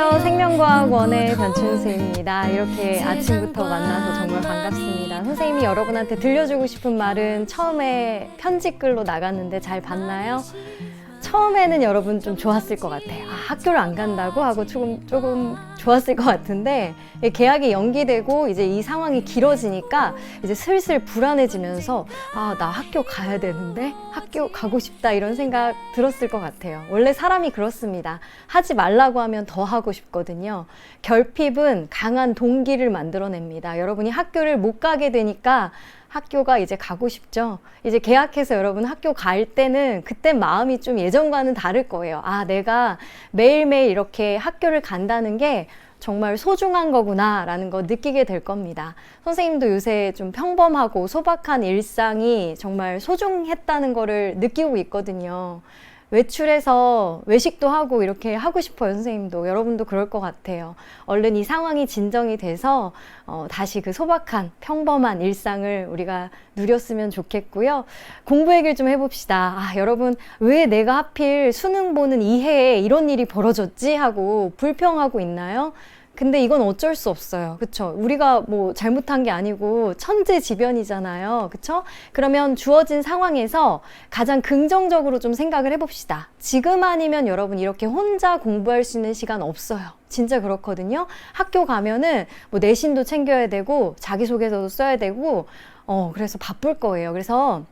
안녕하세요. 생명과학원의 변춘수입니다. 이렇게 아침부터 만나서 정말 반갑습니다. 선생님이 여러분한테 들려주고 싶은 말은 처음에 편지글로 나갔는데 잘 봤나요? 처음에는 여러분 좀 좋았을 것 같아요. 학교를 안 간다고 하고 조금 좋았을 것 같은데 계약이 연기되고 이제 이 상황이 길어지니까 이제 슬슬 불안해지면서 나 학교 가야 되는데 학교 가고 싶다 이런 생각 들었을 것 같아요. 원래 사람이 그렇습니다. 하지 말라고 하면 더 하고 싶거든요. 결핍은 강한 동기를 만들어냅니다. 여러분이 학교를 못 가게 되니까 학교가 이제 가고 싶죠. 이제 계약해서 여러분 학교 갈 때는 그때 마음이 좀 예전과는 다를 거예요. 내가 매일매일 이렇게 학교를 간다는 게 정말 소중한 거구나 라는 거 느끼게 될 겁니다. 선생님도 요새 좀 평범하고 소박한 일상이 정말 소중했다는 거를 느끼고 있거든요. 외출해서 외식도 하고 이렇게 하고 싶어요. 선생님도 여러분도 그럴 것 같아요. 얼른 이 상황이 진정이 돼서 다시 그 소박한 평범한 일상을 우리가 누렸으면 좋겠고요. 공부 얘기를 좀 해봅시다. 여러분 왜 내가 하필 수능 보는 이 해에 이런 일이 벌어졌지 하고 불평하고 있나요? 근데 이건 어쩔 수 없어요. 그쵸? 우리가 뭐 잘못한 게 아니고 천재지변이잖아요. 그쵸? 그러면 주어진 상황에서 가장 긍정적으로 좀 생각을 해봅시다. 지금 아니면 여러분 이렇게 혼자 공부할 수 있는 시간 없어요. 진짜 그렇거든요. 학교 가면은 뭐 내신도 챙겨야 되고 자기소개서도 써야 되고 그래서 바쁠 거예요. 그래서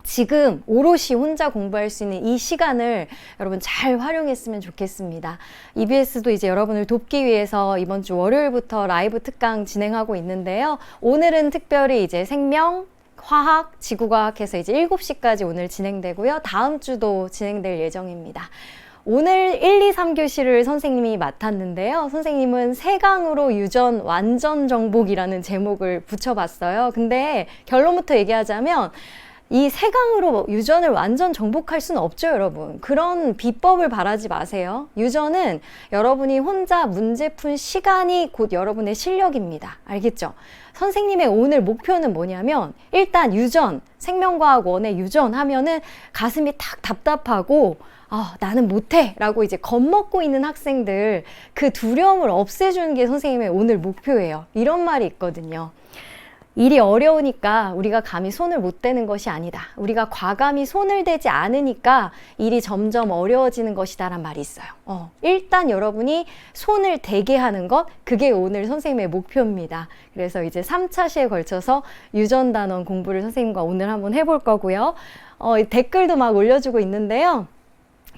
지금 오롯이 혼자 공부할 수 있는 이 시간을 여러분 잘 활용했으면 좋겠습니다. EBS도 이제 여러분을 돕기 위해서 이번 주 월요일부터 라이브 특강 진행하고 있는데요. 오늘은 특별히 이제 생명, 화학, 지구과학해서 이제 7시까지 오늘 진행되고요. 다음 주도 진행될 예정입니다. 오늘 1, 2, 3교시를 선생님이 맡았는데요. 선생님은 세강으로 유전 완전 정복이라는 제목을 붙여봤어요. 근데 결론부터 얘기하자면 이 세강으로 유전을 완전 정복할 수는 없죠, 여러분. 그런 비법을 바라지 마세요. 유전은 여러분이 혼자 문제 푼 시간이 곧 여러분의 실력입니다. 알겠죠? 선생님의 오늘 목표는 뭐냐면 일단 유전, 생명과학원의 유전 하면은 가슴이 탁 답답하고 나는 못해 라고 이제 겁먹고 있는 학생들 그 두려움을 없애주는 게 선생님의 오늘 목표예요. 이런 말이 있거든요. 일이 어려우니까 우리가 감히 손을 못 대는 것이 아니다. 우리가 과감히 손을 대지 않으니까 일이 점점 어려워지는 것이다란 말이 있어요. 일단 여러분이 손을 대게 하는 것, 그게 오늘 선생님의 목표입니다. 그래서 이제 3차 시에 걸쳐서 유전단원 공부를 선생님과 오늘 한번 해볼 거고요. 댓글도 막 올려주고 있는데요.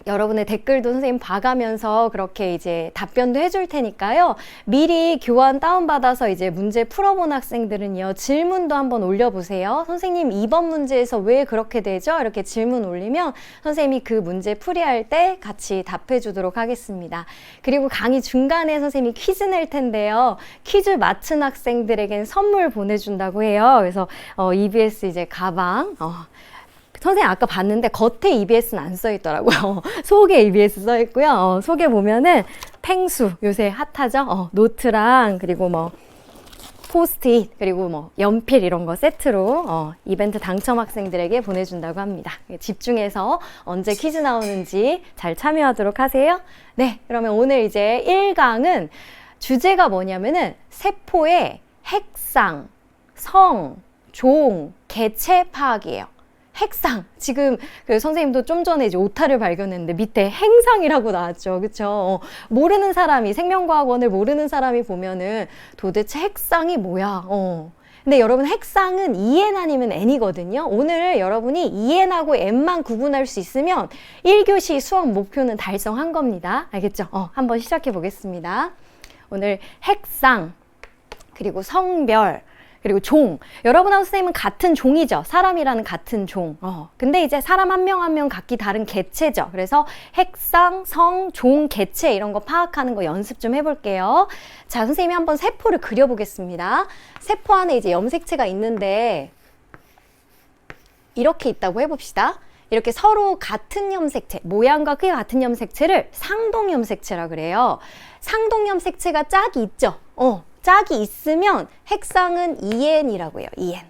여러분의 댓글도 선생님 봐가면서 그렇게 이제 답변도 해줄 테니까요. 미리 교환 다운받아서 이제 문제 풀어본 학생들은요. 질문도 한번 올려보세요. 선생님 이번 문제에서 왜 그렇게 되죠? 이렇게 질문 올리면 선생님이 그 문제 풀이할 때 같이 답해 주도록 하겠습니다. 그리고 강의 중간에 선생님이 퀴즈 낼 텐데요. 퀴즈 맞춘 학생들에겐 선물 보내준다고 해요. 그래서 EBS 이제 가방 선생님 아까 봤는데 겉에 EBS는 안 써있더라고요. 속에 EBS 써있고요. 속에 보면은 펭수 요새 핫하죠. 노트랑 그리고 뭐 포스트잇 그리고 뭐 연필 이런 거 세트로 이벤트 당첨 학생들에게 보내준다고 합니다. 집중해서 언제 퀴즈 나오는지 잘 참여하도록 하세요. 네, 그러면 오늘 이제 1강은 주제가 뭐냐면은 세포의 핵상, 성, 종, 개체 파악이에요. 핵상. 지금 그 선생님도 좀 전에 이제 오타를 발견했는데 밑에 행상이라고 나왔죠. 그쵸? 모르는 사람이, 생명과학원을 모르는 사람이 보면은 도대체 핵상이 뭐야? 근데 여러분 핵상은 EN 아니면 N이거든요. 오늘 여러분이 EN하고 N만 구분할 수 있으면 1교시 수업 목표는 달성한 겁니다. 알겠죠? 한번 시작해 보겠습니다. 오늘 핵상, 그리고 성별, 그리고 종. 여러분하고 선생님은 같은 종이죠. 사람이라는 같은 종. 근데 이제 사람 한 명 한 명 각기 다른 개체죠. 그래서 핵상, 성, 종, 개체 이런 거 파악하는 거 연습 좀 해볼게요. 자, 선생님이 한번 세포를 그려보겠습니다. 세포 안에 이제 염색체가 있는데 이렇게 있다고 해봅시다. 이렇게 서로 같은 염색체, 모양과 크기가 같은 염색체를 상동염색체라 그래요. 상동염색체가 짝이 있죠. 짝이 있으면 핵상은 EN이라고 해요. EN.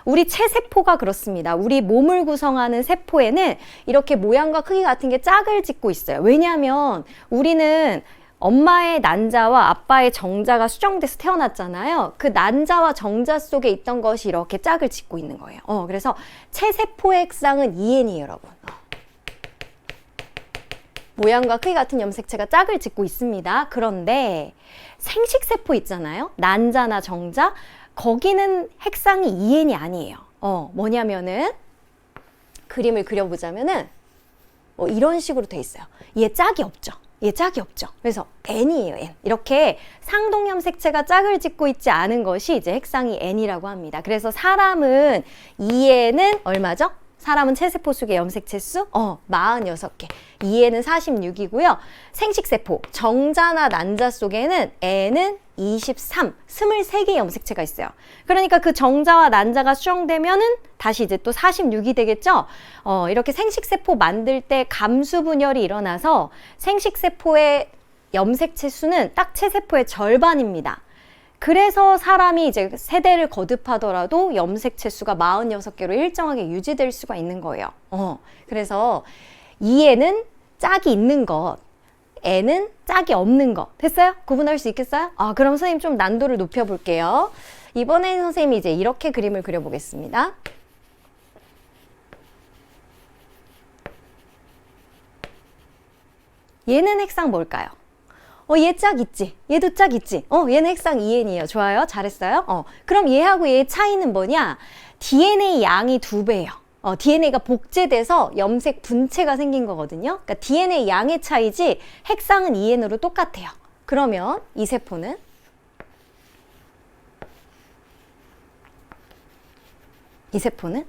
우리 체세포가 그렇습니다. 우리 몸을 구성하는 세포에는 이렇게 모양과 크기 같은 게 짝을 짓고 있어요. 왜냐하면 우리는 엄마의 난자와 아빠의 정자가 수정돼서 태어났잖아요. 그 난자와 정자 속에 있던 것이 이렇게 짝을 짓고 있는 거예요. 그래서 체세포의 핵상은 2N이에요, 여러분. 모양과 크기 같은 염색체가 짝을 짓고 있습니다. 그런데 생식세포 있잖아요. 난자나 정자. 거기는 핵상이 2N이 아니에요. 뭐냐면은 그림을 그려보자면은 이런 식으로 돼 있어요. 얘 짝이 없죠. 얘 짝이 없죠. 그래서 N이에요, N. 이렇게 상동염색체가 짝을 짓고 있지 않은 것이 이제 핵상이 N이라고 합니다. 그래서 사람은 2N은 얼마죠? 사람은 체세포 속의 염색체 수? 46개. 2N은 46이고요. 생식세포, 정자나 난자 속에는 N은 23개 염색체가 있어요. 그러니까 그 정자와 난자가 수정되면은 다시 이제 또 46이 되겠죠? 이렇게 생식세포 만들 때 감수분열이 일어나서 생식세포의 염색체 수는 딱 체세포의 절반입니다. 그래서 사람이 이제 세대를 거듭하더라도 염색체 수가 46개로 일정하게 유지될 수가 있는 거예요. 그래서 2N은 짝이 있는 것, N은 짝이 없는 것. 됐어요? 구분할 수 있겠어요? 그럼 선생님 좀 난도를 높여볼게요. 이번에는 선생님이 이제 이렇게 그림을 그려보겠습니다. 얘는 핵상 뭘까요? 얘 짝 있지? 얘도 짝 있지? 얘는 핵상 2N이에요. 좋아요. 잘했어요. 그럼 얘하고 얘의 차이는 뭐냐? DNA 양이 2배예요. DNA가 복제돼서 염색 분체가 생긴 거거든요. 그러니까 DNA 양의 차이지 핵상은 2N으로 똑같아요. 그러면 이 세포는? 이 세포는?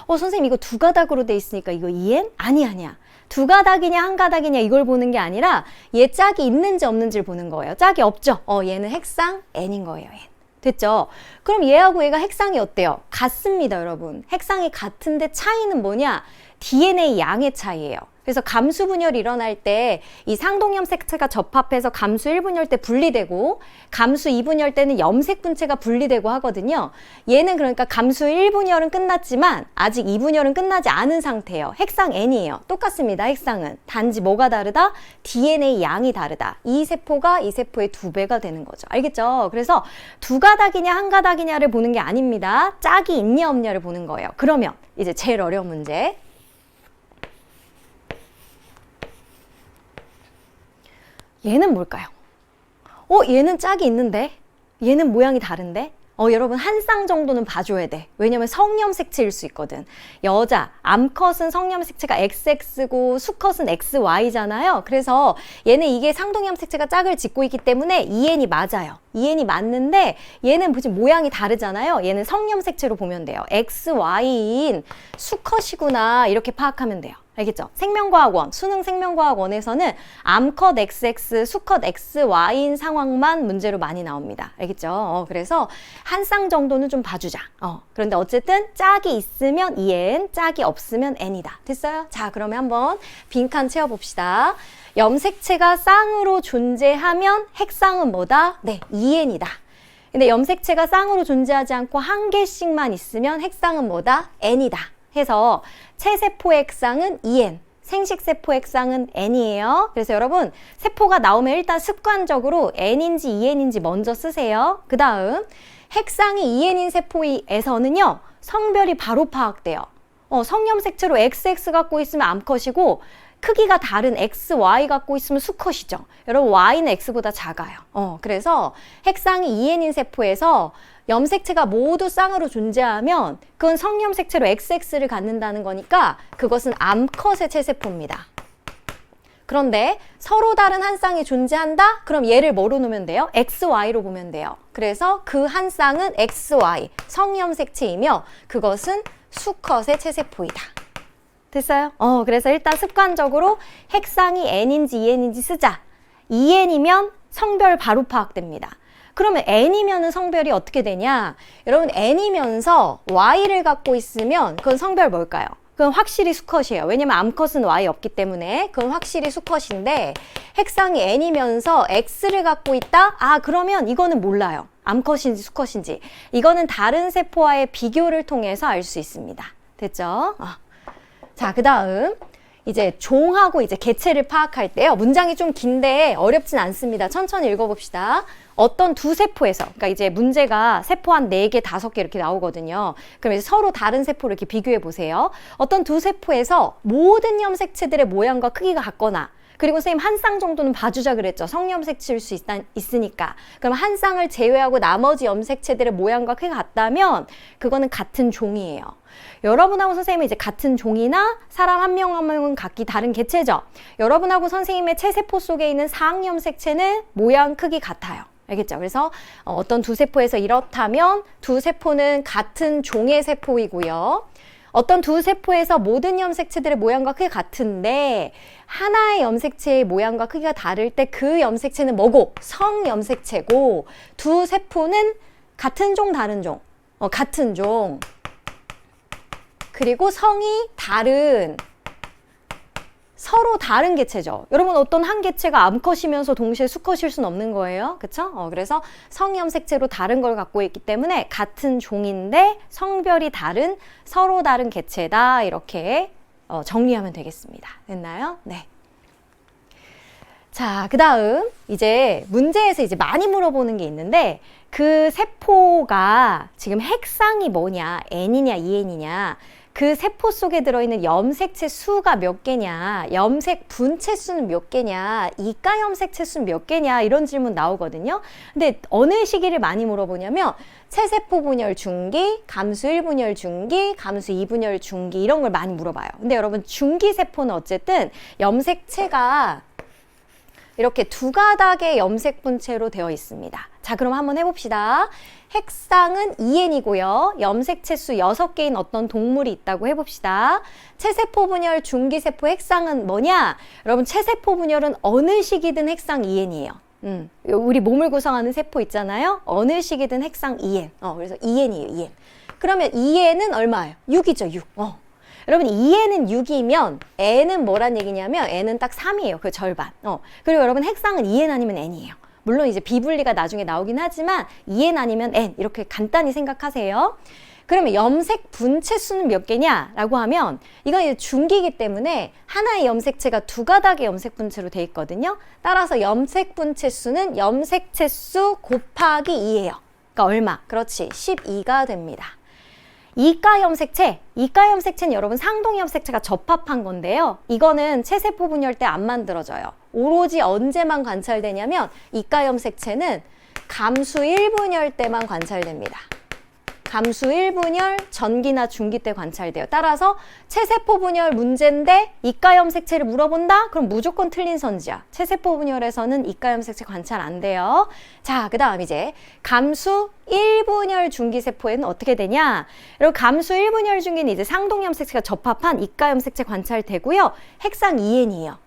선생님 이거 두 가닥으로 돼 있으니까 이거 2N? 아니야. 두 가닥이냐 한 가닥이냐 이걸 보는 게 아니라 얘 짝이 있는지 없는지를 보는 거예요. 짝이 없죠? 얘는 핵상 N인 거예요. N. 됐죠? 그럼 얘하고 얘가 핵상이 어때요? 같습니다, 여러분. 핵상이 같은데 차이는 뭐냐? DNA 양의 차이예요. 그래서 감수 분열이 일어날 때 이 상동염색체가 접합해서 감수 1분열 때 분리되고 감수 2분열 때는 염색 분체가 분리되고 하거든요. 얘는 그러니까 감수 1분열은 끝났지만 아직 2분열은 끝나지 않은 상태예요. 핵상 N이에요. 똑같습니다. 핵상은. 단지 뭐가 다르다? DNA 양이 다르다. 이 세포가 이 세포의 2배가 되는 거죠. 알겠죠? 그래서 두 가닥이냐 한 가닥이냐를 보는 게 아닙니다. 짝이 있냐 없냐를 보는 거예요. 그러면 이제 제일 어려운 문제. 얘는 뭘까요? 얘는 짝이 있는데? 얘는 모양이 다른데? 여러분 한 쌍 정도는 봐줘야 돼. 왜냐면 성염색체일 수 있거든. 여자, 암컷은 성염색체가 XX고 수컷은 XY잖아요. 그래서 얘는 이게 상동염색체가 짝을 짓고 있기 때문에 2N이 맞아요. 2N이 맞는데 얘는 무슨 모양이 다르잖아요. 얘는 성염색체로 보면 돼요. XY인 수컷이구나 이렇게 파악하면 돼요. 알겠죠? 생명과학원, 수능 생명과학원에서는 암컷 XX, 수컷 XY인 상황만 문제로 많이 나옵니다. 알겠죠? 그래서 한 쌍 정도는 좀 봐주자. 그런데 어쨌든 짝이 있으면 2N, 짝이 없으면 N이다. 됐어요? 자, 그러면 한번 빈칸 채워봅시다. 염색체가 쌍으로 존재하면 핵상은 뭐다? 네, 2N이다. 근데 염색체가 쌍으로 존재하지 않고 한 개씩만 있으면 핵상은 뭐다? N이다. 해서 체세포의 핵상은 2N, 생식세포의 핵상은 N이에요. 그래서 여러분 세포가 나오면 일단 습관적으로 N인지 2N인지 먼저 쓰세요. 그 다음 핵상이 2N인 세포에서는요 성별이 바로 파악돼요. 성염색체로 XX 갖고 있으면 암컷이고 크기가 다른 XY 갖고 있으면 수컷이죠. 여러분 Y는 X보다 작아요. 그래서 핵상이 2N인 세포에서 염색체가 모두 쌍으로 존재하면 그건 성염색체로 XX를 갖는다는 거니까 그것은 암컷의 체세포입니다. 그런데 서로 다른 한 쌍이 존재한다? 그럼 얘를 뭐로 놓으면 돼요? XY로 보면 돼요. 그래서 그 한 쌍은 XY, 성염색체이며 그것은 수컷의 체세포이다. 됐어요? 그래서 일단 습관적으로 핵상이 N인지 2N인지 쓰자. 2N이면 성별 바로 파악됩니다. 그러면 N이면은 성별이 어떻게 되냐? 여러분 N이면서 Y를 갖고 있으면 그건 성별 뭘까요? 그건 확실히 수컷이에요. 왜냐면 암컷은 Y 없기 때문에 그건 확실히 수컷인데 핵상이 N이면서 X를 갖고 있다? 그러면 이거는 몰라요. 암컷인지 수컷인지. 이거는 다른 세포와의 비교를 통해서 알 수 있습니다. 됐죠? 자, 그 다음 이제 종하고 이제 개체를 파악할 때요. 문장이 좀 긴데 어렵진 않습니다. 천천히 읽어봅시다. 어떤 두 세포에서, 그러니까 이제 문제가 세포 한 4개, 5개 이렇게 나오거든요. 그럼 이제 서로 다른 세포를 이렇게 비교해 보세요. 어떤 두 세포에서 모든 염색체들의 모양과 크기가 같거나, 그리고 선생님 한 쌍 정도는 봐주자 그랬죠. 성염색체일 수 있으니까. 그럼 한 쌍을 제외하고 나머지 염색체들의 모양과 크기가 같다면 그거는 같은 종이에요. 여러분하고 선생님이 이제 같은 종이나 사람 한 명 한 명은 각기 다른 개체죠. 여러분하고 선생님의 체세포 속에 있는 상염색체는 모양 크기 같아요. 알겠죠? 그래서 어떤 두 세포에서 이렇다면 두 세포는 같은 종의 세포이고요. 어떤 두 세포에서 모든 염색체들의 모양과 크기가 같은데 하나의 염색체의 모양과 크기가 다를 때 그 염색체는 뭐고? 성염색체고, 두 세포는 같은 종, 다른 종. 같은 종. 그리고 성이 다른, 서로 다른 개체죠. 여러분 어떤 한 개체가 암컷이면서 동시에 수컷일 수는 없는 거예요. 그쵸? 그래서 성염색체로 다른 걸 갖고 있기 때문에 같은 종인데 성별이 다른, 서로 다른 개체다. 이렇게 정리하면 되겠습니다. 됐나요? 네. 자, 그 다음 이제 문제에서 이제 많이 물어보는 게 있는데 그 세포가 지금 핵상이 뭐냐, N이냐, EN이냐, 그 세포 속에 들어있는 염색체 수가 몇 개냐, 염색 분체 수는 몇 개냐, 이가 염색체 수는 몇 개냐, 이런 질문 나오거든요. 근데 어느 시기를 많이 물어보냐면 체세포 분열 중기, 감수 1분열 중기, 감수 2분열 중기, 이런 걸 많이 물어봐요. 근데 여러분 중기 세포는 어쨌든 염색체가 이렇게 두 가닥의 염색 분체로 되어 있습니다. 자, 그럼 한번 해봅시다. 핵상은 EN이고요. 염색체 수 6개인 어떤 동물이 있다고 해봅시다. 체세포 분열 중기세포 핵상은 뭐냐? 여러분 체세포 분열은 어느 시기든 핵상 EN이에요. 우리 몸을 구성하는 세포 있잖아요. 어느 시기든 핵상 EN. 그래서 EN이에요, EN. 그러면 EN은 얼마예요? 6이죠, 6. 여러분 2N은 6이면 N은 뭐란 얘기냐면 N은 딱 3이에요. 그 절반. 그리고 여러분 핵상은 2N 아니면 N이에요. 물론 이제 비분리가 나중에 나오긴 하지만 2N 아니면 N 이렇게 간단히 생각하세요. 그러면 염색 분체 수는 몇 개냐라고 하면 이건 이제 중기이기 때문에 하나의 염색체가 두 가닥의 염색 분체로 돼 있거든요. 따라서 염색 분체 수는 염색체 수 곱하기 2예요. 그러니까 얼마? 그렇지, 12가 됩니다. 이가 염색체는 여러분 상동 염색체가 접합한 건데요. 이거는 체세포 분열 때 안 만들어져요. 오로지 언제만 관찰되냐면 이가 염색체는 감수 1분열 때만 관찰됩니다. 감수 1분열 전기나 중기 때 관찰돼요. 따라서 체세포 분열 문제인데 이가 염색체를 물어본다? 그럼 무조건 틀린 선지야. 체세포 분열에서는 이가 염색체 관찰 안 돼요. 자, 그 다음 이제 감수 1분열 중기세포에는 어떻게 되냐? 여러분 감수 1분열 중기는 이제 상동 염색체가 접합한 이가 염색체 관찰되고요. 핵상 2N이에요.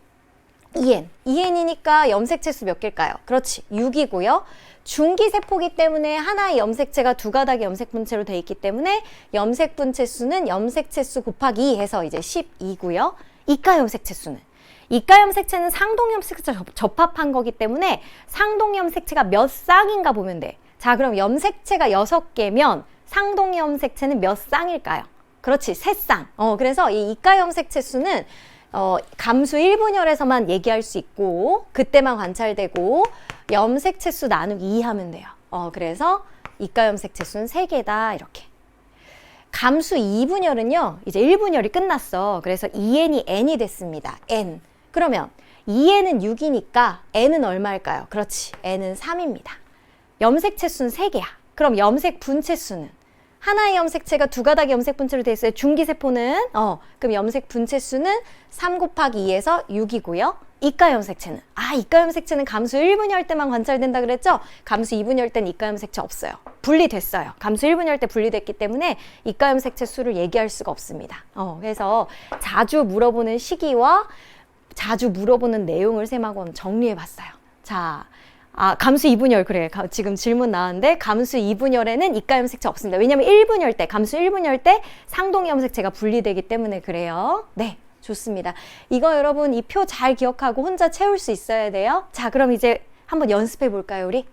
2N이니까 염색체 수 몇 개일까요? 그렇지, 6이고요. 중기세포기 때문에 하나의 염색체가 두 가닥의 염색 분체로 되어 있기 때문에 염색 분체 수는 염색체 수 곱하기 2 해서 이제 12고요. 이가 염색체 수는, 이가 염색체는 상동 염색체 접합한 거기 때문에 상동 염색체가 몇 쌍인가 보면 돼. 자, 그럼 염색체가 6개면 상동 염색체는 몇 쌍일까요? 그렇지, 3쌍. 그래서 이 이가 염색체 수는 감수 1분열에서만 얘기할 수 있고 그때만 관찰되고 염색체 수 나누기 2 하면 돼요. 그래서 이가 염색체 수는 3개다 이렇게. 감수 2분열은요. 이제 1분열이 끝났어. 그래서 2N이 N이 됐습니다. N. 그러면 2N은 6이니까 N은 얼마일까요? 그렇지, N은 3입니다. 염색체 수는 3개야. 그럼 염색 분체 수는? 하나의 염색체가 두 가닥의 염색 분체로 되어 있어요. 중기세포는 그럼 염색 분체 수는 3 곱하기 2에서 6이고요. 이가 염색체는? 이가 염색체는 감수 1분열 때만 관찰된다 그랬죠? 감수 2분열 때는 이가 염색체 없어요. 분리됐어요. 감수 1분열 때 분리됐기 때문에 이가 염색체 수를 얘기할 수가 없습니다. 그래서 자주 물어보는 시기와 자주 물어보는 내용을 쌤하고 정리해봤어요. 자, 감수 2분열, 그래. 지금 질문 나왔는데 감수 2분열에는 이가 염색체 없습니다. 왜냐면 1분열 때, 감수 1분열 때 상동 염색체가 분리되기 때문에 그래요. 네, 좋습니다. 이거 여러분 이 표 잘 기억하고 혼자 채울 수 있어야 돼요. 자, 그럼 이제 한번 연습해 볼까요, 우리?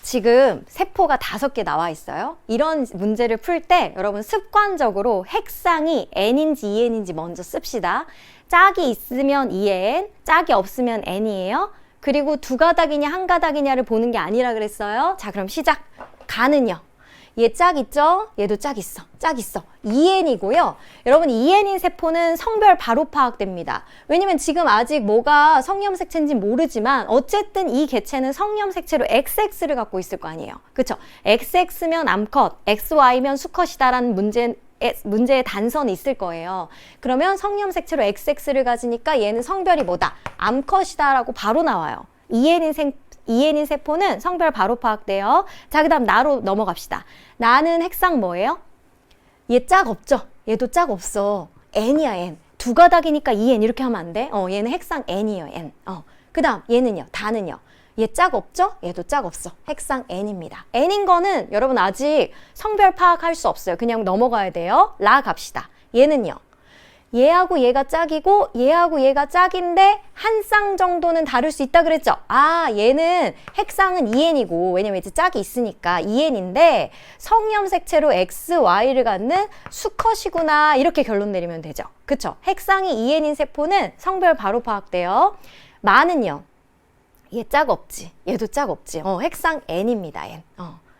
지금 세포가 5개 나와 있어요. 이런 문제를 풀 때 여러분 습관적으로 핵상이 n인지 2n인지 먼저 씁시다. 짝이 있으면 2n, 짝이 없으면 n이에요. 그리고 두 가닥이냐 한 가닥이냐를 보는 게 아니라 그랬어요. 자, 그럼 시작. 가는요. 얘 짝 있죠? 얘도 짝 있어. 짝 있어. 2n이고요. 여러분 2n인 세포는 성별 바로 파악됩니다. 왜냐면 지금 아직 뭐가 성염색체인지 모르지만 어쨌든 이 개체는 성염색체로 XX를 갖고 있을 거 아니에요. 그쵸? XX면 암컷, XY면 수컷이다라는 문제의 단선이 있을 거예요. 그러면 성염색체로 XX를 가지니까 얘는 성별이 뭐다? 암컷이다라고 바로 나와요. 2n인 세포는 성별 바로 파악돼요. 자, 그 다음 나로 넘어갑시다. 나는 핵상 뭐예요? 얘 짝 없죠? 얘도 짝 없어. n이야, n. 두 가닥이니까 2n 이렇게 하면 안 돼? 얘는 핵상 n이에요, n. 그 다음 얘는요, 다는요. 얘 짝 없죠? 얘도 짝 없어. 핵상 n입니다. n인 거는 여러분 아직 성별 파악할 수 없어요. 그냥 넘어가야 돼요. 라 갑시다. 얘는요. 얘하고 얘가 짝이고 얘하고 얘가 짝인데 한 쌍 정도는 다를 수 있다 그랬죠? 아, 얘는 핵상은 2n이고 왜냐면 이제 짝이 있으니까 2n인데 성염색체로 XY를 갖는 수컷이구나 이렇게 결론 내리면 되죠. 그쵸? 핵상이 2n인 세포는 성별 바로 파악돼요. 마는요. 얘 짝 없지. 얘도 짝 없지. 핵상 n입니다. n.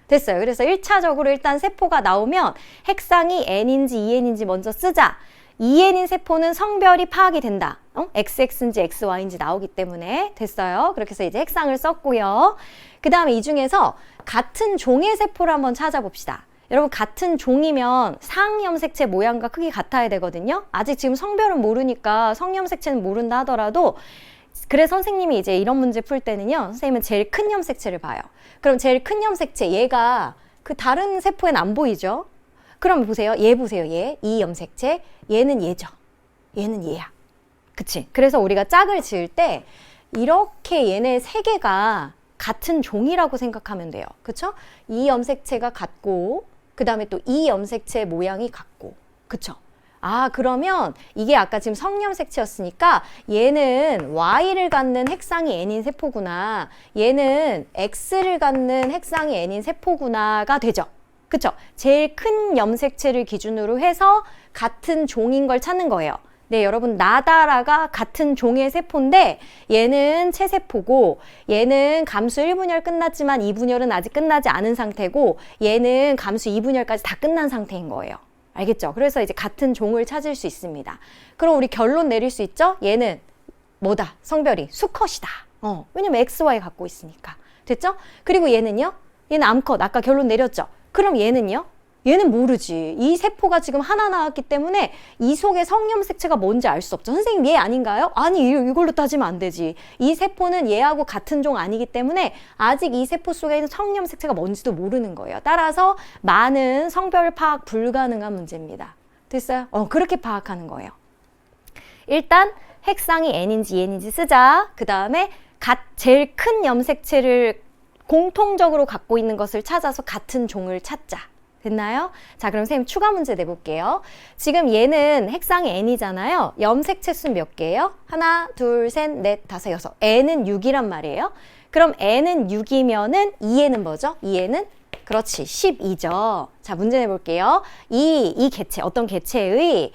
됐어요. 그래서 1차적으로 일단 세포가 나오면 핵상이 n인지 2n인지 먼저 쓰자. 2n인 세포는 성별이 파악이 된다. XX인지 XY인지 나오기 때문에 됐어요. 그렇게 해서 이제 핵상을 썼고요. 그 다음에 이 중에서 같은 종의 세포를 한번 찾아봅시다. 여러분 같은 종이면 상염색체 모양과 크기 같아야 되거든요. 아직 지금 성별은 모르니까 성염색체는 모른다 하더라도 그래서 선생님이 이제 이런 문제 풀 때는요. 선생님은 제일 큰 염색체를 봐요. 그럼 제일 큰 염색체 얘가 그 다른 세포엔 안 보이죠? 그럼 보세요. 얘 보세요. 얘. 이 염색체. 얘는 얘죠. 얘는 얘야. 그치? 그래서 우리가 짝을 지을 때 이렇게 얘네 세 개가 같은 종이라고 생각하면 돼요. 그쵸? 이 염색체가 같고 그 다음에 또 이 염색체 모양이 같고 그쵸? 아, 그러면 이게 아까 지금 성염색체였으니까 얘는 Y를 갖는 핵상이 N인 세포구나. 얘는 X를 갖는 핵상이 N인 세포구나가 되죠. 그쵸? 제일 큰 염색체를 기준으로 해서 같은 종인 걸 찾는 거예요. 네, 여러분 나다라가 같은 종의 세포인데 얘는 체세포고 얘는 감수 1분열 끝났지만 2분열은 아직 끝나지 않은 상태고 얘는 감수 2분열까지 다 끝난 상태인 거예요. 알겠죠? 그래서 이제 같은 종을 찾을 수 있습니다. 그럼 우리 결론 내릴 수 있죠? 얘는 뭐다? 성별이 수컷이다. 왜냐면 XY 갖고 있으니까. 됐죠? 그리고 얘는요? 얘는 암컷. 아까 결론 내렸죠? 그럼 얘는요? 얘는 모르지. 이 세포가 지금 하나 나왔기 때문에 이 속에 성염색체가 뭔지 알 수 없죠. 선생님 얘 아닌가요? 아니 이걸로 따지면 안 되지. 이 세포는 얘하고 같은 종 아니기 때문에 아직 이 세포 속에 있는 성염색체가 뭔지도 모르는 거예요. 따라서 많은 성별 파악 불가능한 문제입니다. 됐어요? 그렇게 파악하는 거예요. 일단 핵상이 n인지 n인지 쓰자. 그 다음에 제일 큰 염색체를 공통적으로 갖고 있는 것을 찾아서 같은 종을 찾자. 됐나요? 자, 그럼 선생님 추가 문제 내볼게요. 지금 얘는 핵상이 n이잖아요. 염색체 수는 몇 개예요? 하나, 둘, 셋, 넷, 다섯, 여섯. n은 6이란 말이에요. 그럼 n은 6이면은 2n은 뭐죠? 2n은 그렇지 12죠. 자, 문제 내볼게요. 이 개체, 어떤 개체의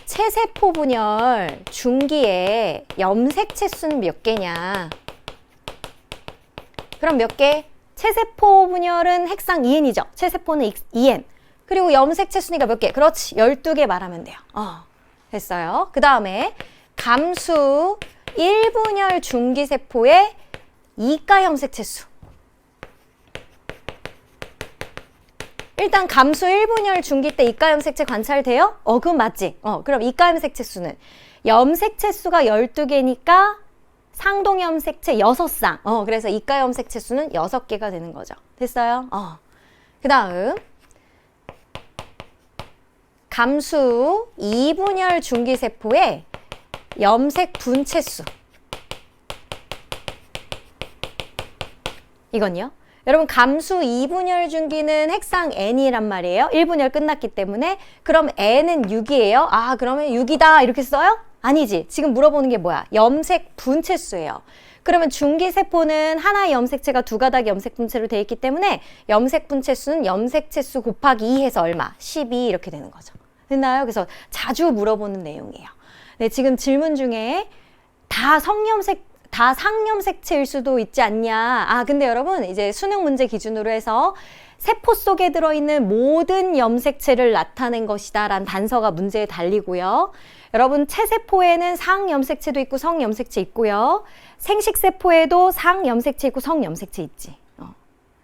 체세포 분열 중기에 염색체 수는 몇 개냐? 그럼 몇 개? 체세포 분열은 핵상 2n이죠. 체세포는 2n. 그리고 염색체 순위가 몇 개? 그렇지. 12개 말하면 돼요. 됐어요. 그 다음에 감수 1분열 중기세포의 이가 염색체 수. 일단 감수 1분열 중기 때 이가 염색체 관찰돼요? 그건 맞지. 그럼 이가 염색체 수는 염색체 수가 12개니까 상동 염색체 6쌍. 그래서 이가 염색체 수는 6개가 되는 거죠. 됐어요? 그 다음 감수 2분열 중기세포의 염색 분체 수. 이건요? 여러분 감수 2분열 중기는 핵상 n이란 말이에요. 1분열 끝났기 때문에. 그럼 n은 6이에요. 그러면 6이다 이렇게 써요? 아니지. 지금 물어보는 게 뭐야? 염색 분체수예요. 그러면 중기세포는 하나의 염색체가 두 가닥의 염색분체로 되어 있기 때문에 염색분체 수는 염색체 수 곱하기 2 해서 얼마? 12 이렇게 되는 거죠. 됐나요? 그래서 자주 물어보는 내용이에요. 네, 지금 질문 중에 다 상염색체일 수도 있지 않냐. 아, 근데 여러분 이제 수능 문제 기준으로 해서 세포 속에 들어있는 모든 염색체를 나타낸 것이다 라는 단서가 문제에 달리고요. 여러분 체세포에는 상염색체도 있고 성염색체 있고요. 생식세포에도 상염색체 있고 성염색체 있지.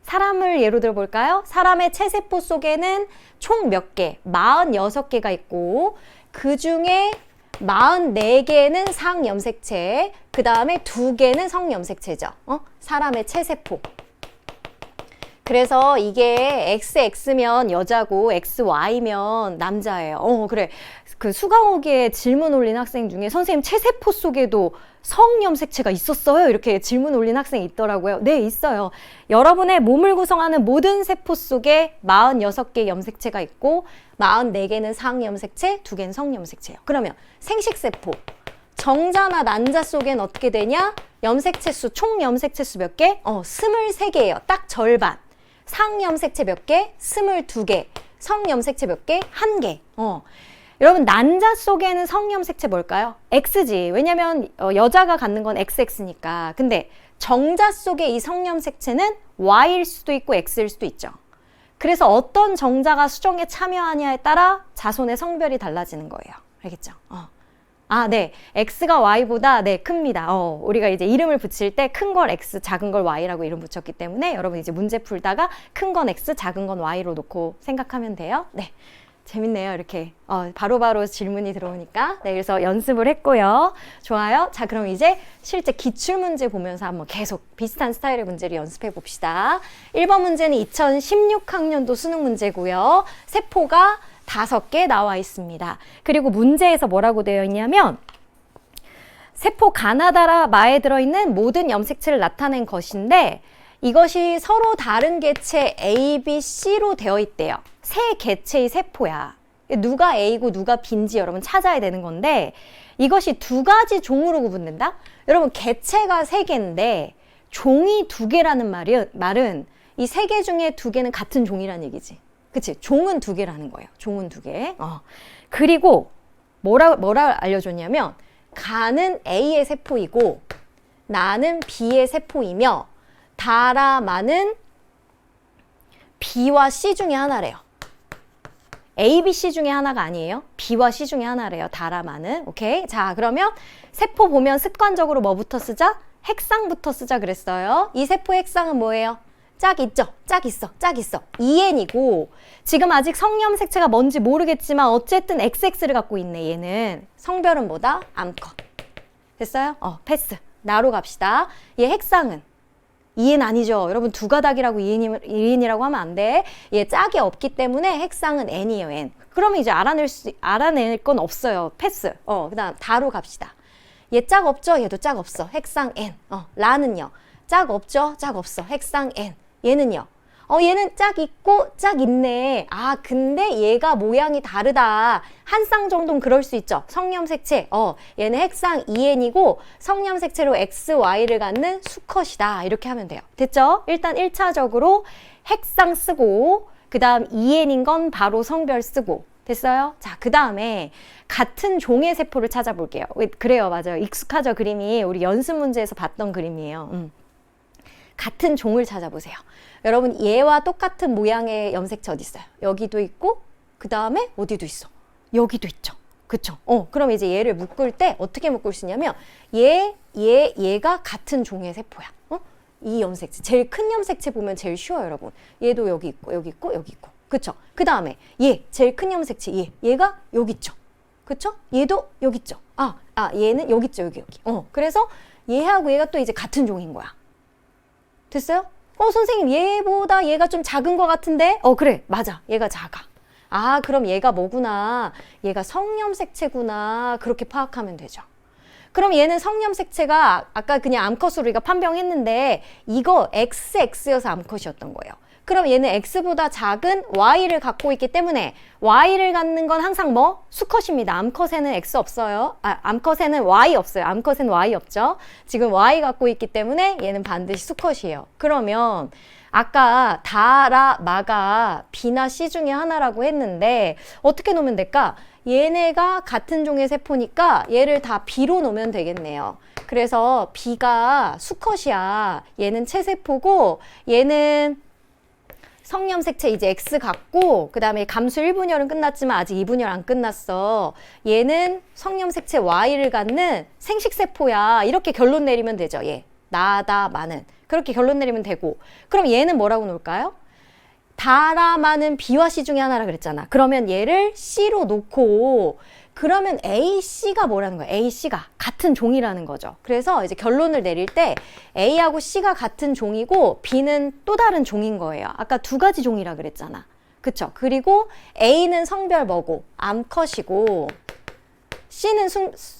사람을 예로 들어 볼까요? 사람의 체세포 속에는 총 몇 개? 46개가 있고 그 중에 44개는 상염색체, 그 다음에 2개는 성염색체죠. 사람의 체세포. 그래서 이게 XX면 여자고 XY면 남자예요. 그래. 그 수강호기에 질문 올린 학생 중에 선생님 체세포 속에도 성염색체가 있었어요? 이렇게 질문 올린 학생이 있더라고요. 네, 있어요. 여러분의 몸을 구성하는 모든 세포 속에 46개 염색체가 있고 44개는 상염색체, 2개는 성염색체예요. 그러면 생식세포, 정자나 난자 속엔 어떻게 되냐? 염색체 수, 총 염색체 수 몇 개? 23개예요. 딱 절반. 상염색체 몇 개? 22개. 성염색체 몇 개? 1개. 여러분 난자 속에는 성염색체 뭘까요? X지. 왜냐면 여자가 갖는 건 XX니까. 근데 정자 속에 이 성염색체는 Y일 수도 있고 X일 수도 있죠. 그래서 어떤 정자가 수정에 참여하냐에 따라 자손의 성별이 달라지는 거예요. 알겠죠? 아, 네. X가 Y보다 네, 큽니다. 우리가 이제 이름을 붙일 때 큰 걸 X, 작은 걸 Y라고 이름 붙였기 때문에 여러분 이제 문제 풀다가 큰 건 X, 작은 건 Y로 놓고 생각하면 돼요. 네. 재밌네요. 이렇게 바로바로 질문이 들어오니까. 네, 그래서 연습을 했고요. 좋아요. 자, 그럼 이제 실제 기출문제 보면서 한번 계속 비슷한 스타일의 문제를 연습해 봅시다. 1번 문제는 2016학년도 수능 문제고요. 세포가 5개 나와 있습니다. 그리고 문제에서 뭐라고 되어 있냐면 세포 가나다라마에 들어있는 모든 염색체를 나타낸 것인데 이것이 서로 다른 개체 A, B, C로 되어 있대요. 세 개체의 세포야. 누가 A고 누가 B인지 여러분 찾아야 되는 건데 이것이 두 가지 종으로 구분된다? 여러분 개체가 3개인데 종이 2개라는 말은 이 3개 중에 2개는 같은 종이라는 얘기지. 그치? 종은 2개라는 거예요. 종은 2개. 그리고 뭐라 알려줬냐면 가는 A의 세포이고 나는 B의 세포이며 다라마는 B와 C 중에 하나래요. A, B, C 중에 하나가 아니에요. B와 C 중에 하나래요. 다라마는. 오케이. 자, 그러면 세포 보면 습관적으로 뭐부터 쓰자? 핵상부터 쓰자 그랬어요. 이 세포의 핵상은 뭐예요? 짝 있죠? 짝 있어. 짝 있어. EN이고 지금 아직 성염색체가 뭔지 모르겠지만 어쨌든 XX를 갖고 있네. 얘는. 성별은 뭐다? 암컷. 됐어요? 패스. 나로 갑시다. 얘 핵상은? EN 아니죠. 여러분 두 가닥이라고 EN이라고 하면 안 돼. 얘 짝이 없기 때문에 핵상은 N이에요. N. 그러면 이제 알아낼 건 없어요. 패스. 그 다음 다로 갑시다. 얘 짝 없죠? 얘도 짝 없어. 핵상 N. 라는요. 짝 없죠? 짝 없어. 핵상 N. 얘는요. 얘는 짝 있고 짝 있네. 아, 근데 얘가 모양이 다르다. 한 쌍 정도는 그럴 수 있죠. 성염색체. 얘는 핵상 EN이고 성염색체로 XY를 갖는 수컷이다. 이렇게 하면 돼요. 됐죠? 일단 1차적으로 핵상 쓰고 그 다음 EN인 건 바로 성별 쓰고. 됐어요? 자, 그 다음에 같은 종의 세포를 찾아볼게요. 그래요. 맞아요. 익숙하죠? 그림이. 우리 연습 문제에서 봤던 그림이에요. 같은 종을 찾아보세요. 여러분 얘와 똑같은 모양의 염색체 어디 있어요? 여기도 있고 그 다음에 어디도 있어? 여기도 있죠. 그쵸? 그럼 이제 얘를 묶을 때 어떻게 묶을 수 있냐면 얘가 같은 종의 세포야. 이 염색체. 제일 큰 염색체 보면 제일 쉬워요, 여러분. 얘도 여기 있고 여기 있고 여기 있고. 그쵸? 그 다음에 얘 제일 큰 염색체 얘가 여기 있죠. 그쵸? 얘도 여기 있죠. 얘는 여기 있죠. 여기. 그래서 얘하고 얘가 또 이제 같은 종인 거야. 됐어요? 선생님 얘보다 얘가 좀 작은 것 같은데? 그래 맞아 얘가 작아. 아 그럼 얘가 뭐구나, 얘가 성염색체구나, 그렇게 파악하면 되죠. 그럼 얘는 성염색체가 아까 그냥 암컷으로 우리가 판명했는데 이거 XX여서 암컷이었던 거예요. 그럼 얘는 x보다 작은 y를 갖고 있기 때문에 y를 갖는 건 항상 뭐? 수컷입니다. 암컷에는 x 없어요. 암컷에는 y 없어요. 암컷에는 y 없죠. 지금 y 갖고 있기 때문에 얘는 반드시 수컷이에요. 그러면 아까 다라, 마가 B나 C 중에 하나라고 했는데 어떻게 놓으면 될까? 얘네가 같은 종의 세포니까 얘를 다 B로 놓으면 되겠네요. 그래서 B가 수컷이야. 얘는 체세포고 얘는 성염색체 이제 X 같고 그 다음에 감수 1분열은 끝났지만 아직 2분열 안 끝났어. 얘는 성염색체 Y를 갖는 생식세포야. 이렇게 결론 내리면 되죠. 얘. 나다, 마는. 그렇게 결론 내리면 되고. 그럼 얘는 뭐라고 놓을까요? 다라, 마는 B와 C 중에 하나라 그랬잖아. 그러면 얘를 C로 놓고 그러면 A, C가 뭐라는 거야? A, C가 같은 종이라는 거죠. 그래서 이제 결론을 내릴 때 A하고 C가 같은 종이고 B는 또 다른 종인 거예요. 아까 두 가지 종이라 그랬잖아. 그쵸? 그리고 A는 성별 뭐고? 암컷이고 C는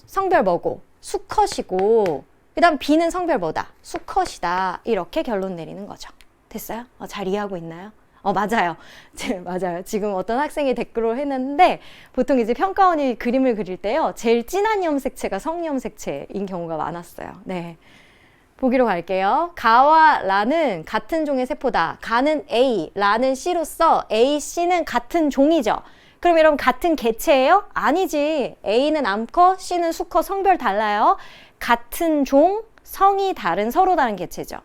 성별 뭐고? 수컷이고 그 다음 B는 성별 뭐다? 수컷이다. 이렇게 결론 내리는 거죠. 됐어요? 잘 이해하고 있나요? 맞아요. 맞아요. 지금 어떤 학생이 댓글을 했는데 보통 이제 평가원이 그림을 그릴 때요. 제일 진한 염색체가 성염색체인 경우가 많았어요. 네. 보기로 갈게요. 가와 라는 같은 종의 세포다. 가는 A, 라는 C로서 A, C는 같은 종이죠. 그럼 여러분 같은 개체예요? 아니지. A는 암컷, C는 수컷, 성별 달라요. 같은 종, 성이 다른 서로 다른 개체죠.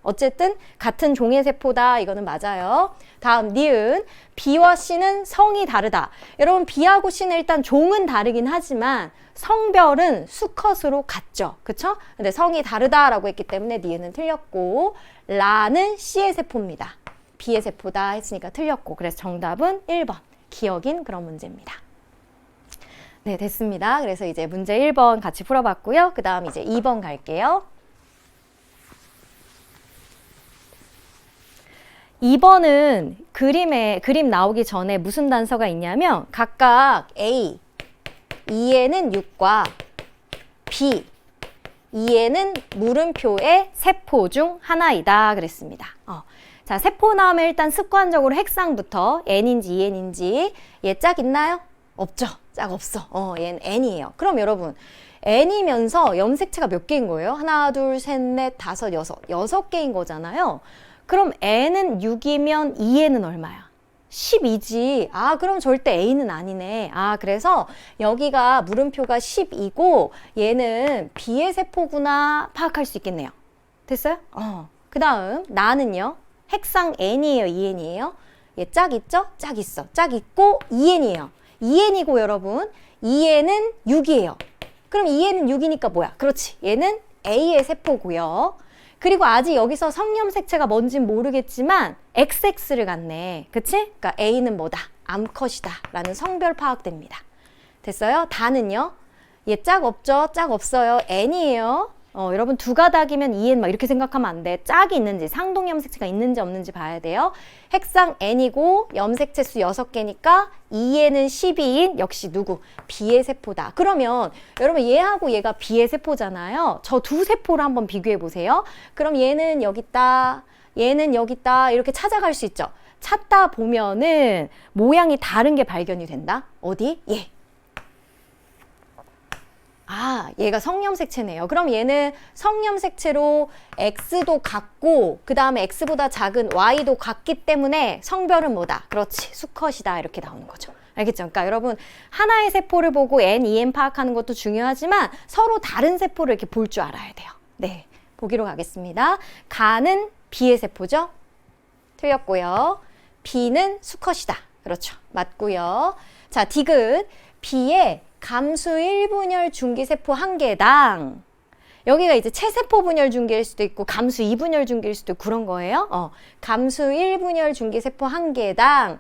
어쨌든 같은 종의 세포다. 이거는 맞아요. 다음 니은 B와 C는 성이 다르다. 여러분 B하고 C는 일단 종은 다르긴 하지만 성별은 수컷으로 같죠. 그쵸? 근데 성이 다르다라고 했기 때문에 니은은 틀렸고 라는 C의 세포입니다. B의 세포다 했으니까 틀렸고 그래서 정답은 1번. 기억인 그런 문제입니다. 네, 됐습니다. 그래서 이제 문제 1번 같이 풀어봤고요. 그 다음 이제 2번 갈게요. 2번은 그림 나오기 전에 무슨 단서가 있냐면 각각 A, E에는 6과 B, E에는 물음표의 세포 중 하나이다 그랬습니다. 자, 세포 나오면 일단 습관적으로 핵상부터 N인지 En인지 얘 짝 있나요? 없죠. 짝 없어. 얘는 N이에요. 그럼 여러분 N이면서 염색체가 몇 개인 거예요? 하나, 둘, 셋, 넷, 다섯, 여섯 개인 거잖아요. 그럼 N은 6이면 E는 얼마야? 12지. 그럼 절대 A는 아니네. 그래서 여기가 물음표가 10이고 얘는 B의 세포구나 파악할 수 있겠네요. 됐어요? 그 다음 나는요. 핵상 N이에요? EN이에요? 얘 짝 있죠? 짝 있어. 짝 있고 EN이에요. EN이고 여러분 EN은 6이에요. 그럼 EN은 6이니까 뭐야? 그렇지. 얘는 A의 세포고요. 그리고 아직 여기서 성염색체가 뭔진 모르겠지만 XX를 갖네. 그치? 그러니까 A는 뭐다? 암컷이다. 라는 성별 파악됩니다. 됐어요? 다는요? 얘 짝 없죠? 짝 없어요. N이에요. 여러분 두 가닥이면 EN 막 이렇게 생각하면 안 돼. 짝이 있는지 상동 염색체가 있는지 없는지 봐야 돼요. 핵상 N이고 염색체 수 6개니까 EN은 12인 역시 누구? B의 세포다. 그러면 여러분 얘하고 얘가 B의 세포잖아요. 저 두 세포를 한번 비교해 보세요. 그럼 얘는 여기 있다. 얘는 여기 있다. 이렇게 찾아갈 수 있죠. 찾다 보면은 모양이 다른 게 발견이 된다. 어디? 얘. 얘가 성염색체네요. 그럼 얘는 성염색체로 X도 같고 그 다음에 X보다 작은 Y도 같기 때문에 성별은 뭐다? 그렇지. 수컷이다. 이렇게 나오는 거죠. 알겠죠? 그러니까 여러분 하나의 세포를 보고 N, EN 파악하는 것도 중요하지만 서로 다른 세포를 이렇게 볼 줄 알아야 돼요. 네, 보기로 가겠습니다. 가는 B의 세포죠? 틀렸고요. B는 수컷이다. 그렇죠. 맞고요. 자, 디귿 B의 감수 1분열 중기세포 1개당 여기가 이제 체세포 분열 중기일 수도 있고 감수 2분열 중기일 수도 있고 그런 거예요. 감수 1분열 중기세포 1개당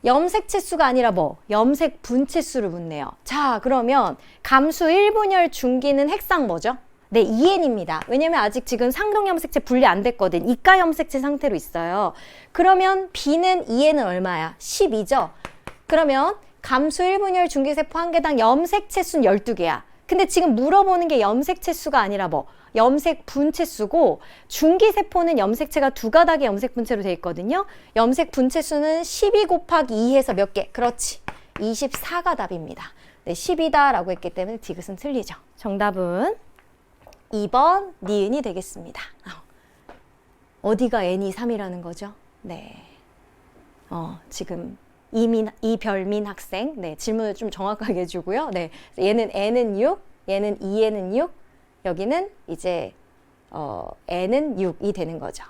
염색체 수가 아니라 뭐? 염색 분체 수를 묻네요. 자, 그러면 감수 1분열 중기는 핵상 뭐죠? 네, EN입니다. 왜냐면 아직 지금 상동 염색체 분리 안 됐거든. 이가 염색체 상태로 있어요. 그러면 B는 EN은 얼마야? 12죠? 그러면 감수 1분열 중기세포 1개당 염색체 수는 12개야. 근데 지금 물어보는 게 염색체 수가 아니라 뭐? 염색 분체수고 중기세포는 염색체가 두 가닥의 염색 분체로 되어 있거든요. 염색 분체수는 12 곱하기 2해서 몇 개? 그렇지. 24가 답입니다. 네, 10이다라고 했기 때문에 디귿은 틀리죠. 정답은 2번 니은이 되겠습니다. 어디가 n이 3이라는 거죠? 네. 지금 이별민 학생, 네, 질문을 좀 정확하게 해주고요. 네, 얘는 n은 6, 얘는 2에는 6, 여기는 이제 n은 6이 되는 거죠.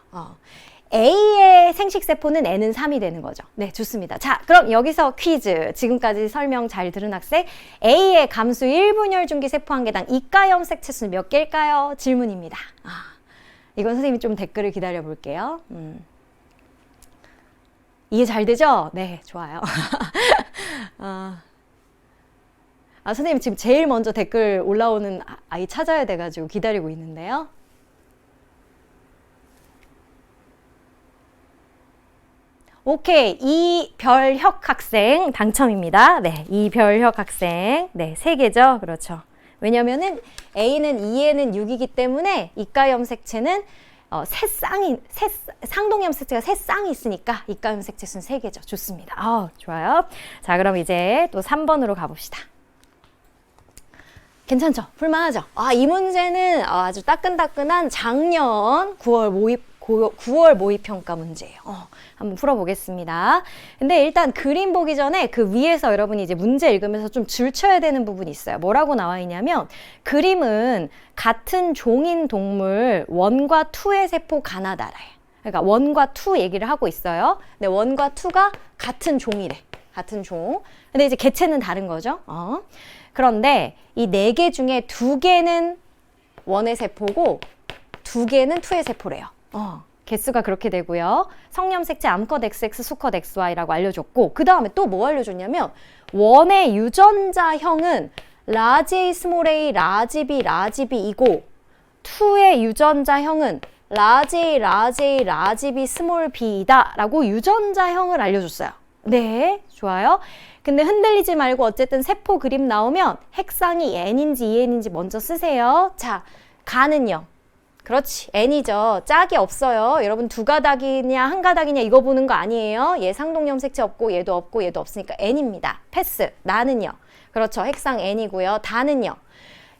A의 생식세포는 n은 3이 되는 거죠. 네, 좋습니다. 자, 그럼 여기서 퀴즈. 지금까지 설명 잘 들은 학생, A의 감수 1분열 중기세포 한 개당 이가 염색체 수는 몇 개일까요? 질문입니다. 이건 선생님이 좀 댓글을 기다려 볼게요. 이해 잘 되죠? 네, 좋아요. 선생님 지금 제일 먼저 댓글 올라오는 아이 찾아야 돼가지고 기다리고 있는데요. 오케이, 이별혁 학생 당첨입니다. 네, 이별혁 학생. 네, 3개죠. 그렇죠. 왜냐면은 A는 2에는 6이기 때문에 이가 염색체는 상동 염색체가 세 쌍이 있으니까 이가 염색체 수는 3개죠. 좋습니다. 좋아요. 자, 그럼 이제 또 3번으로 가봅시다. 괜찮죠? 풀만하죠? 이 문제는 아주 따끈따끈한 작년 9월 모의평가 문제예요. 한번 풀어보겠습니다. 근데 일단 그림 보기 전에 그 위에서 여러분이 이제 문제 읽으면서 좀 줄쳐야 되는 부분이 있어요. 뭐라고 나와 있냐면 그림은 같은 종인 동물 1과 2의 세포 가나다라예요. 그러니까 1과 2 얘기를 하고 있어요. 근데 1과 2가 같은 종이래. 같은 종. 근데 이제 개체는 다른 거죠. 그런데 이 4개 중에 2개는 1의 세포고 2개는 2의 세포래요. 개수가 그렇게 되고요. 성염색체 암컷 XX, 수컷 XY라고 알려줬고 그 다음에 또 뭐 알려줬냐면 1의 유전자형은 라지 A, 스몰 a, 라지 B, 라지 B이고 2의 유전자형은 라지 A, 라지 A, 라지 B, 스몰 B이다 라고 유전자형을 알려줬어요. 네, 좋아요. 근데 흔들리지 말고 어쨌든 세포 그림 나오면 핵상이 N인지 EN인지 먼저 쓰세요. 자, 가는요. 그렇지, N이죠. 짝이 없어요. 여러분 2가닥이냐 1가닥이냐 이거 보는 거 아니에요. 얘 상동 염색체 없고 얘도 없고 얘도 없으니까 N입니다. 패스. 나는요. 그렇죠. 핵상 N이고요. 다는요.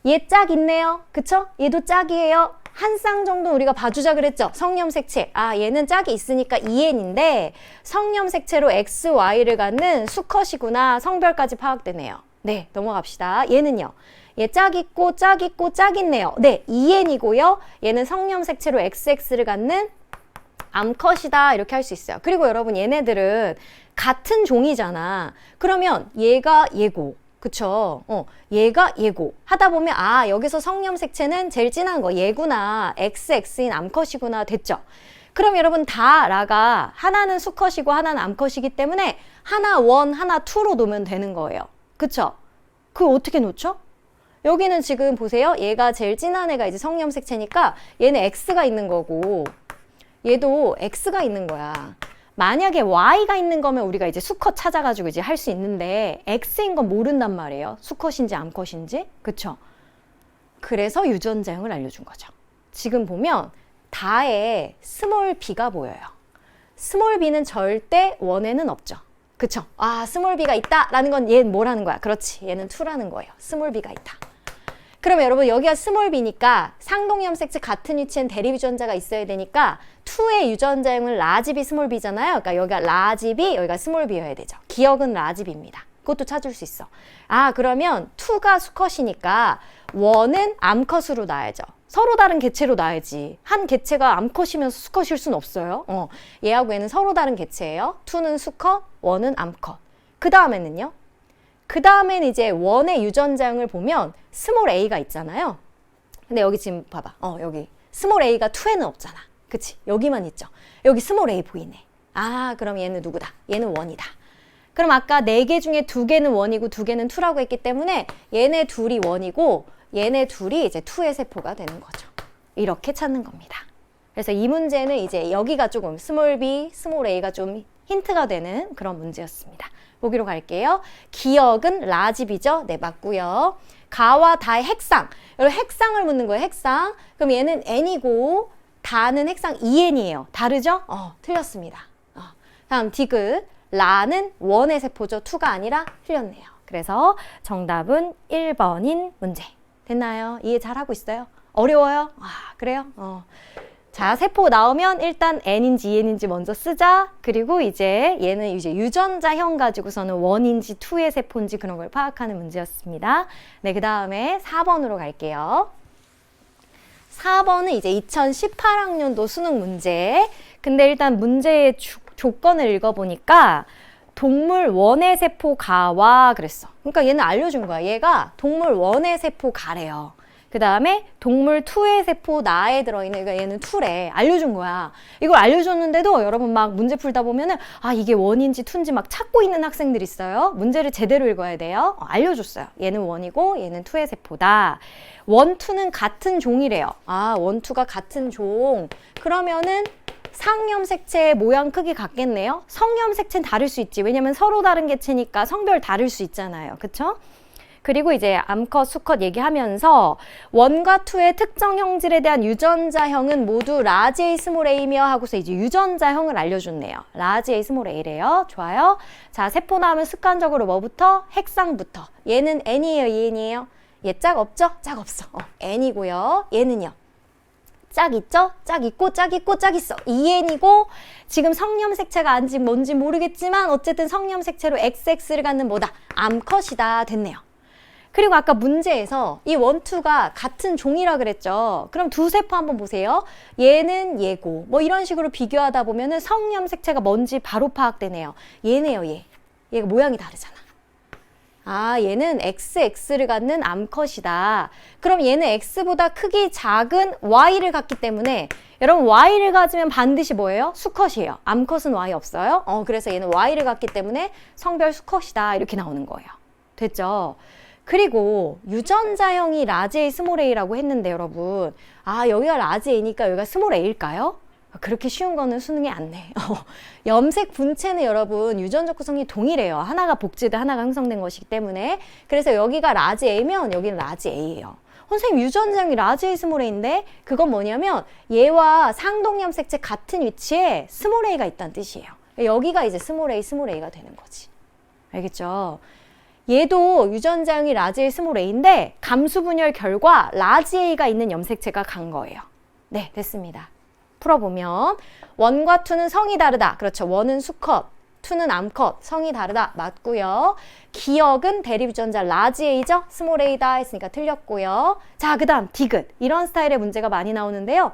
얘 짝 있네요. 그쵸? 얘도 짝이에요. 한 쌍 정도 우리가 봐주자 그랬죠. 성염색체. 얘는 짝이 있으니까 2N인데 성염색체로 X, Y를 갖는 수컷이구나. 성별까지 파악되네요. 네, 넘어갑시다. 얘는요. 얘 짝 있고 짝 있고 짝 있네요. 네, 2N이고요. 얘는 성염색체로 XX를 갖는 암컷이다. 이렇게 할 수 있어요. 그리고 여러분 얘네들은 같은 종이잖아. 그러면 얘가 얘고 그쵸? 얘가 얘고 하다 보면 여기서 성염색체는 제일 진한 거 얘구나. XX인 암컷이구나. 됐죠? 그럼 여러분 다 라가 하나는 수컷이고 하나는 암컷이기 때문에 하나 원, 하나 투로 놓으면 되는 거예요. 그쵸? 그거 어떻게 놓죠? 여기는 지금 보세요. 얘가 제일 진한 애가 이제 성염색체니까 얘는 X가 있는 거고 얘도 X가 있는 거야. 만약에 Y가 있는 거면 우리가 이제 수컷 찾아가지고 이제 할 수 있는데 X인 건 모른단 말이에요. 수컷인지 암컷인지. 그쵸? 그래서 유전자형을 알려준 거죠. 지금 보면 다에 스몰 b가 보여요. 스몰 b는 절대 원에는 없죠. 그쵸? 스몰 b가 있다라는 건 얘는 뭐라는 거야? 그렇지. 얘는 2라는 거예요. 스몰 b가 있다. 그럼 여러분 여기가 스몰 b니까 상동염색체 같은 위치엔 대립 유전자가 있어야 되니까 2의 유전자형은 라지 B, 스몰 b잖아요. 그러니까 여기가 라지 B, 여기가 스몰 b여야 되죠. 기억은 라지 B입니다. 그것도 찾을 수 있어. 그러면 2가 수컷이니까 1은 암컷으로 놔야죠. 서로 다른 개체로 놔야지. 한 개체가 암컷이면서 수컷일 순 없어요. 얘하고 얘는 서로 다른 개체예요. 2는 수컷, 1은 암컷. 그 다음에는요. 그 다음엔 이제 1의 유전자형을 보면 스몰 a가 있잖아요. 근데 여기 지금 봐봐. 여기 스몰 a가 2에는 없잖아. 그치? 여기만 있죠. 여기 스몰 a 보이네. 그럼 얘는 누구다? 얘는 1이다. 그럼 아까 4개 중에 2개는 1이고 2개는 2라고 했기 때문에 얘네 둘이 1이고 얘네 둘이 이제 2의 세포가 되는 거죠. 이렇게 찾는 겁니다. 그래서 이 문제는 이제 여기가 조금 스몰 b, 스몰 a가 좀 힌트가 되는 그런 문제였습니다. 보기로 갈게요. 기억은 라지 b죠? 네, 맞고요. 가와 다의 핵상. 여러분 핵상을 묻는 거예요. 핵상. 그럼 얘는 n이고 다는 핵상 2n이에요. 다르죠? 틀렸습니다. 다음 디귿. 라는 원의 세포죠. 2가 아니라 틀렸네요. 그래서 정답은 1번인 문제. 됐나요? 이해 잘하고 있어요? 어려워요? 그래요? 자, 세포 나오면 일단 n인지 2n인지 먼저 쓰자. 그리고 이제 얘는 이제 유전자형 가지고서는 1인지 2의 세포인지 그런 걸 파악하는 문제였습니다. 네, 그 다음에 4번으로 갈게요. 4번은 이제 2018학년도 수능 문제. 근데 일단 문제의 조건을 읽어보니까 동물 원의 세포 가와 그랬어. 그러니까 얘는 알려준 거야. 얘가 동물 원의 세포 가래요. 그 다음에 동물 2의 세포 나에 들어있는, 그러니까 얘는 2래. 알려준 거야. 이걸 알려줬는데도 여러분 막 문제 풀다 보면은 이게 1인지 2인지 막 찾고 있는 학생들 있어요. 문제를 제대로 읽어야 돼요. 알려줬어요. 얘는 1이고 얘는 2의 세포다. 1, 2는 같은 종이래요. 1, 2가 같은 종. 그러면은 상염색체의 모양 크기 같겠네요. 성염색체는 다를 수 있지. 왜냐면 서로 다른 개체니까 성별 다를 수 있잖아요. 그쵸? 그리고 이제 암컷, 수컷 얘기하면서 1과 2의 특정 형질에 대한 유전자형은 모두 라지 A 스몰 A며 하고서 이제 유전자형을 알려줬네요. 라지 A 스몰 A래요. 좋아요. 자, 세포 나오면 습관적으로 뭐부터? 핵상부터. 얘는 N이에요, EN이에요? 얘 짝 없죠? 짝 없어. N이고요. 얘는요? 짝 있죠? 짝 있고 짝 있고 짝 있어. EN이고 지금 성염색체가 아닌지 뭔지 모르겠지만 어쨌든 성염색체로 XX를 갖는 뭐다? 암컷이다. 됐네요. 그리고 아까 문제에서 이 1, 2가 같은 종이라 그랬죠. 그럼 두 세포 한번 보세요. 얘는 얘고 뭐 이런 식으로 비교하다 보면은 성염색체가 뭔지 바로 파악되네요. 얘네요, 얘. 얘가 모양이 다르잖아. 얘는 XX를 갖는 암컷이다. 그럼 얘는 X보다 크기 작은 Y를 갖기 때문에 여러분 Y를 가지면 반드시 뭐예요? 수컷이에요. 암컷은 Y 없어요. 그래서 얘는 Y를 갖기 때문에 성별 수컷이다. 이렇게 나오는 거예요. 됐죠? 그리고 유전자형이 라지 A, 스몰 A라고 했는데 여러분 여기가 라지 A니까 여기가 스몰 A일까요? 그렇게 쉬운 거는 수능에 안 내. 염색 분체는 여러분 유전적 구성이 동일해요. 하나가 복제돼 하나가 형성된 것이기 때문에. 그래서 여기가 라지 A면 여기는 라지 A예요. 선생님 유전자형이 라지 A, 스몰 A인데 그건 뭐냐면 얘와 상동염색체 같은 위치에 스몰 A가 있다는 뜻이에요. 여기가 이제 스몰 A, 스몰 A가 되는 거지. 알겠죠? 얘도 유전자형이 라지 A, 스몰 A인데 감수분열 결과 라지 A가 있는 염색체가 간 거예요. 네, 됐습니다. 풀어보면 1과 2는 성이 다르다. 그렇죠. 1은 수컷, 2는 암컷. 성이 다르다. 맞고요. 기억은 대립 유전자 라지 A죠. 스몰 A다 했으니까 틀렸고요. 자, 그 다음 디귿. 이런 스타일의 문제가 많이 나오는데요.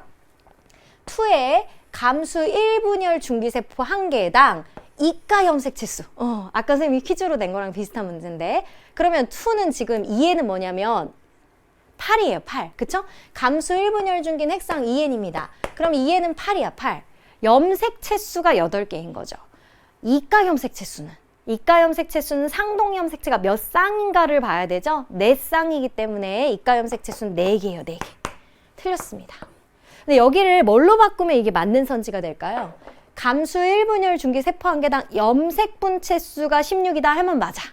2의 감수 1분열 중기세포 1개당 이가 염색체 수. 아까 선생님이 퀴즈로 낸 거랑 비슷한 문제인데 그러면 2는 지금 2에는 뭐냐면 8이에요, 8. 그쵸? 감수 1분열 중기는 핵상 2n입니다. 그럼 2n은 8이야, 8. 염색체 수가 8개인 거죠. 이가 염색체 수는? 이가 염색체 수는 상동 염색체가 몇 쌍인가를 봐야 되죠? 4쌍이기 때문에 이가 염색체 수는 4개예요, 4개. 틀렸습니다. 근데 여기를 뭘로 바꾸면 이게 맞는 선지가 될까요? 감수 1분열 중기 세포 1개당 염색 분체 수가 16이다 하면 맞아.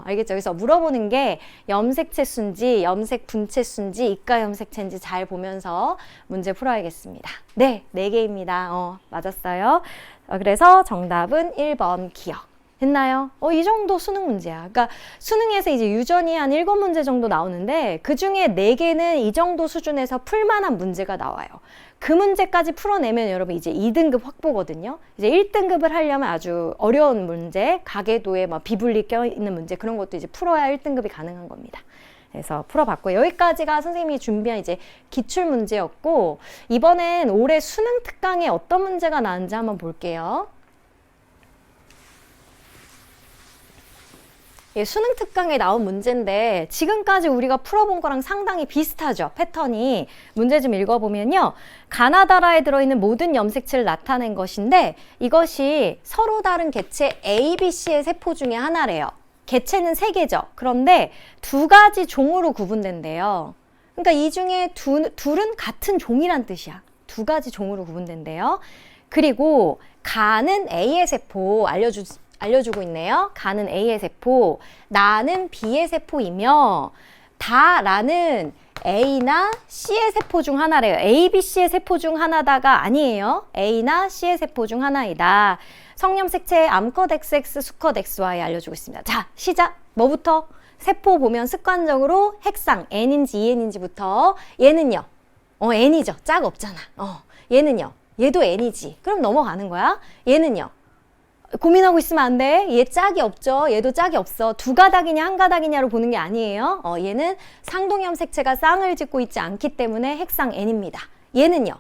알겠죠? 그래서 물어보는 게 염색체 수인지 염색 분체 수인지 이가 염색체인지 잘 보면서 문제 풀어야겠습니다. 네, 4개입니다. 맞았어요. 그래서 정답은 1번 기억. 됐나요? 이 정도 수능 문제야. 그러니까 수능에서 이제 유전이 한 7문제 정도 나오는데 그 중에 4개는 이 정도 수준에서 풀만한 문제가 나와요. 그 문제까지 풀어내면 여러분 이제 2등급 확보거든요. 이제 1등급을 하려면 아주 어려운 문제, 가계도에 막 비분리 껴있는 문제 그런 것도 이제 풀어야 1등급이 가능한 겁니다. 그래서 풀어봤고 여기까지가 선생님이 준비한 이제 기출 문제였고 이번엔 올해 수능 특강에 어떤 문제가 나왔는지 한번 볼게요. 수능 특강에 나온 문제인데 지금까지 우리가 풀어본 거랑 상당히 비슷하죠. 패턴이. 문제 좀 읽어보면요. 가나다라에 들어있는 모든 염색체를 나타낸 것인데 이것이 서로 다른 개체 A, B, C의 세포 중에 하나래요. 개체는 3개죠. 그런데 2가지 종으로 구분된대요. 그러니까 이 중에 둘은 같은 종이란 뜻이야. 2가지 종으로 구분된대요. 그리고 가는 A의 세포 알려주고 있네요. 가는 A의 세포, 나는 B의 세포이며 다라는 A나 C의 세포 중 하나래요. A, B, C의 세포 중 하나다가 아니에요. A나 C의 세포 중 하나이다. 성염색체의 암컷 XX, 수컷 XY 알려주고 있습니다. 자, 시작. 뭐부터? 세포 보면 습관적으로 핵상 N인지 EN인지부터. 얘는요. N이죠. 짝 없잖아. 얘는요. 얘도 N이지. 그럼 넘어가는 거야. 얘는요. 고민하고 있으면 안 돼. 얘 짝이 없죠. 얘도 짝이 없어. 두 가닥이냐 한 가닥이냐로 보는 게 아니에요. 얘는 상동염색체가 쌍을 짓고 있지 않기 때문에 핵상 N입니다. 얘는요.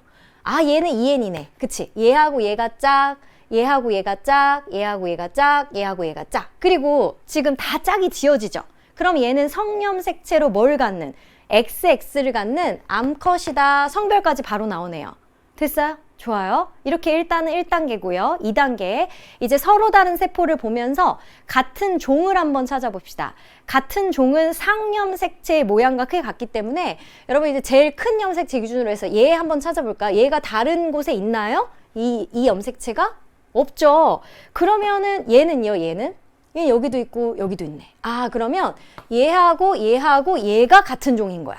얘는 EN이네. 그치? 얘하고 얘가 짝, 얘하고 얘가 짝, 얘하고 얘가 짝, 얘하고 얘가 짝. 그리고 지금 다 짝이 지어지죠. 그럼 얘는 성염색체로 뭘 갖는? XX를 갖는 암컷이다. 성별까지 바로 나오네요. 됐어요? 좋아요. 이렇게 일단은 1단계고요. 2단계. 이제 서로 다른 세포를 보면서 같은 종을 한번 찾아봅시다. 같은 종은 상염색체의 모양과 크게 같기 때문에 여러분 이제 제일 큰 염색체 기준으로 해서 얘 한번 찾아볼까? 얘가 다른 곳에 있나요? 이 염색체가? 없죠. 그러면은 얘는요, 얘는? 얘 여기도 있고 여기도 있네. 그러면 얘하고 얘하고 얘가 같은 종인 거야.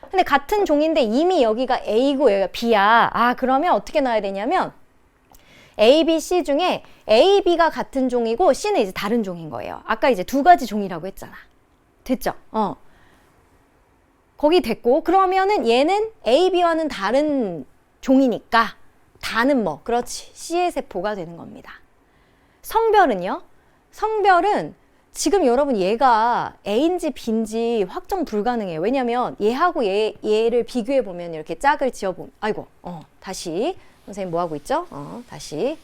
근데 같은 종인데 이미 여기가 A고 여기가 B야. 그러면 어떻게 놔야 되냐면 A, B, C 중에 A, B가 같은 종이고 C는 이제 다른 종인 거예요. 아까 이제 두 가지 종이라고 했잖아. 됐죠? 거기 됐고 그러면은 얘는 A, B와는 다른 종이니까 다는 뭐? 그렇지. C의 세포가 되는 겁니다. 성별은요? 성별은 지금 여러분 얘가 A인지 B인지 확정 불가능해요. 왜냐면 얘하고 얘를 비교해 보면 이렇게 짝을 지어보면 다시 선생님 뭐 하고 있죠? 다시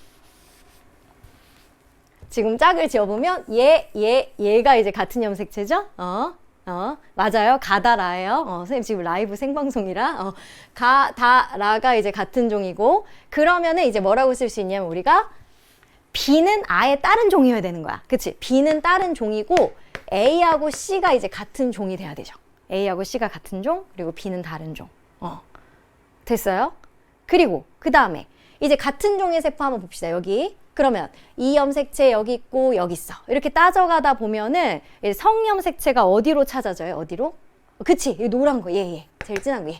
지금 짝을 지어보면 얘가 이제 같은 염색체죠? 맞아요. 가다라예요. 선생님 지금 라이브 생방송이라 가다라가 이제 같은 종이고 그러면은 이제 뭐라고 쓸 수 있냐면 우리가 B는 아예 다른 종이어야 되는 거야. 그치? B는 다른 종이고 A하고 C가 이제 같은 종이 돼야 되죠. A하고 C가 같은 종, 그리고 B는 다른 종. 됐어요? 그리고 그 다음에 이제 같은 종의 세포 한번 봅시다. 여기. 그러면 이 염색체 여기 있고 여기 있어. 이렇게 따져가다 보면은 성염색체가 어디로 찾아져요? 어디로? 그치? 이 노란 거. 얘. 제일 진한 거.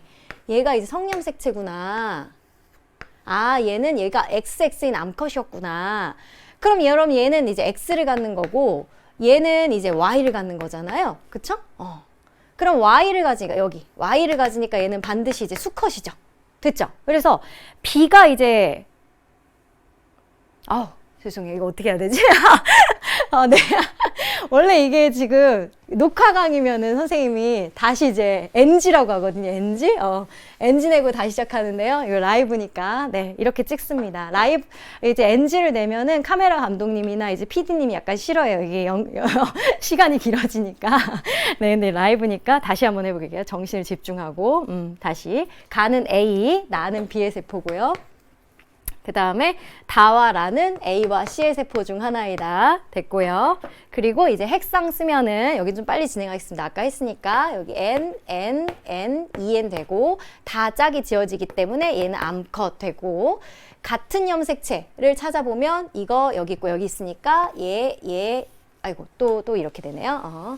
얘가 이제 성염색체구나. 얘는 얘가 XX인 암컷이었구나. 그럼 여러분 얘는 이제 X를 갖는 거고 얘는 이제 Y를 갖는 거잖아요. 그쵸? 그럼 Y를 가지니까 여기 Y를 가지니까 얘는 반드시 이제 수컷이죠. 됐죠? 그래서 B가 이제 죄송해요. 이거 어떻게 해야 되지? 네. 원래 이게 지금 녹화 강의면은 선생님이 다시 이제 NG라고 하거든요. NG? NG 내고 다시 시작하는데요. 이거 라이브니까. 네. 이렇게 찍습니다. 라이브, 이제 NG를 내면은 카메라 감독님이나 이제 PD님이 약간 싫어요. 이게 시간이 길어지니까. 네. 라이브니까 다시 한번 해볼게요. 정신을 집중하고. 다시. 가는 A, 나는 B의 세포고요. 그 다음에 다와 라는 A와 C의 세포 중 하나이다. 됐고요. 그리고 이제 핵상 쓰면은 여기 좀 빨리 진행하겠습니다. 아까 했으니까 여기 N, N, N, EN 되고 다 짝이 지어지기 때문에 얘는 암컷 되고 같은 염색체를 찾아보면 이거 여기 있고 여기 있으니까 또 이렇게 되네요.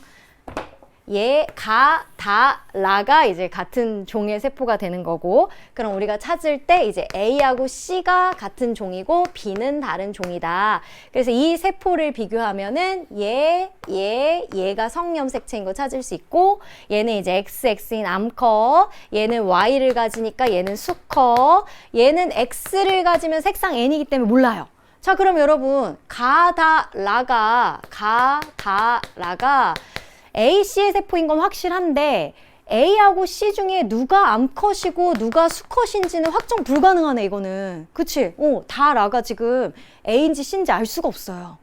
라가 이제 같은 종의 세포가 되는 거고 그럼 우리가 찾을 때 이제 A하고 C가 같은 종이고 B는 다른 종이다. 그래서 이 세포를 비교하면은 얘가 성염색체인 거 찾을 수 있고 얘는 이제 XX인 암컷, 얘는 Y를 가지니까 얘는 수컷, 얘는 X를 가지면 색상 N이기 때문에 몰라요. 자, 그럼 여러분 가다라가 A, C의 세포인 건 확실한데 A하고 C 중에 누가 암컷이고 누가 수컷인지는 확정 불가능하네 이거는. 그치? 다 라가 지금 A인지 C인지 알 수가 없어요.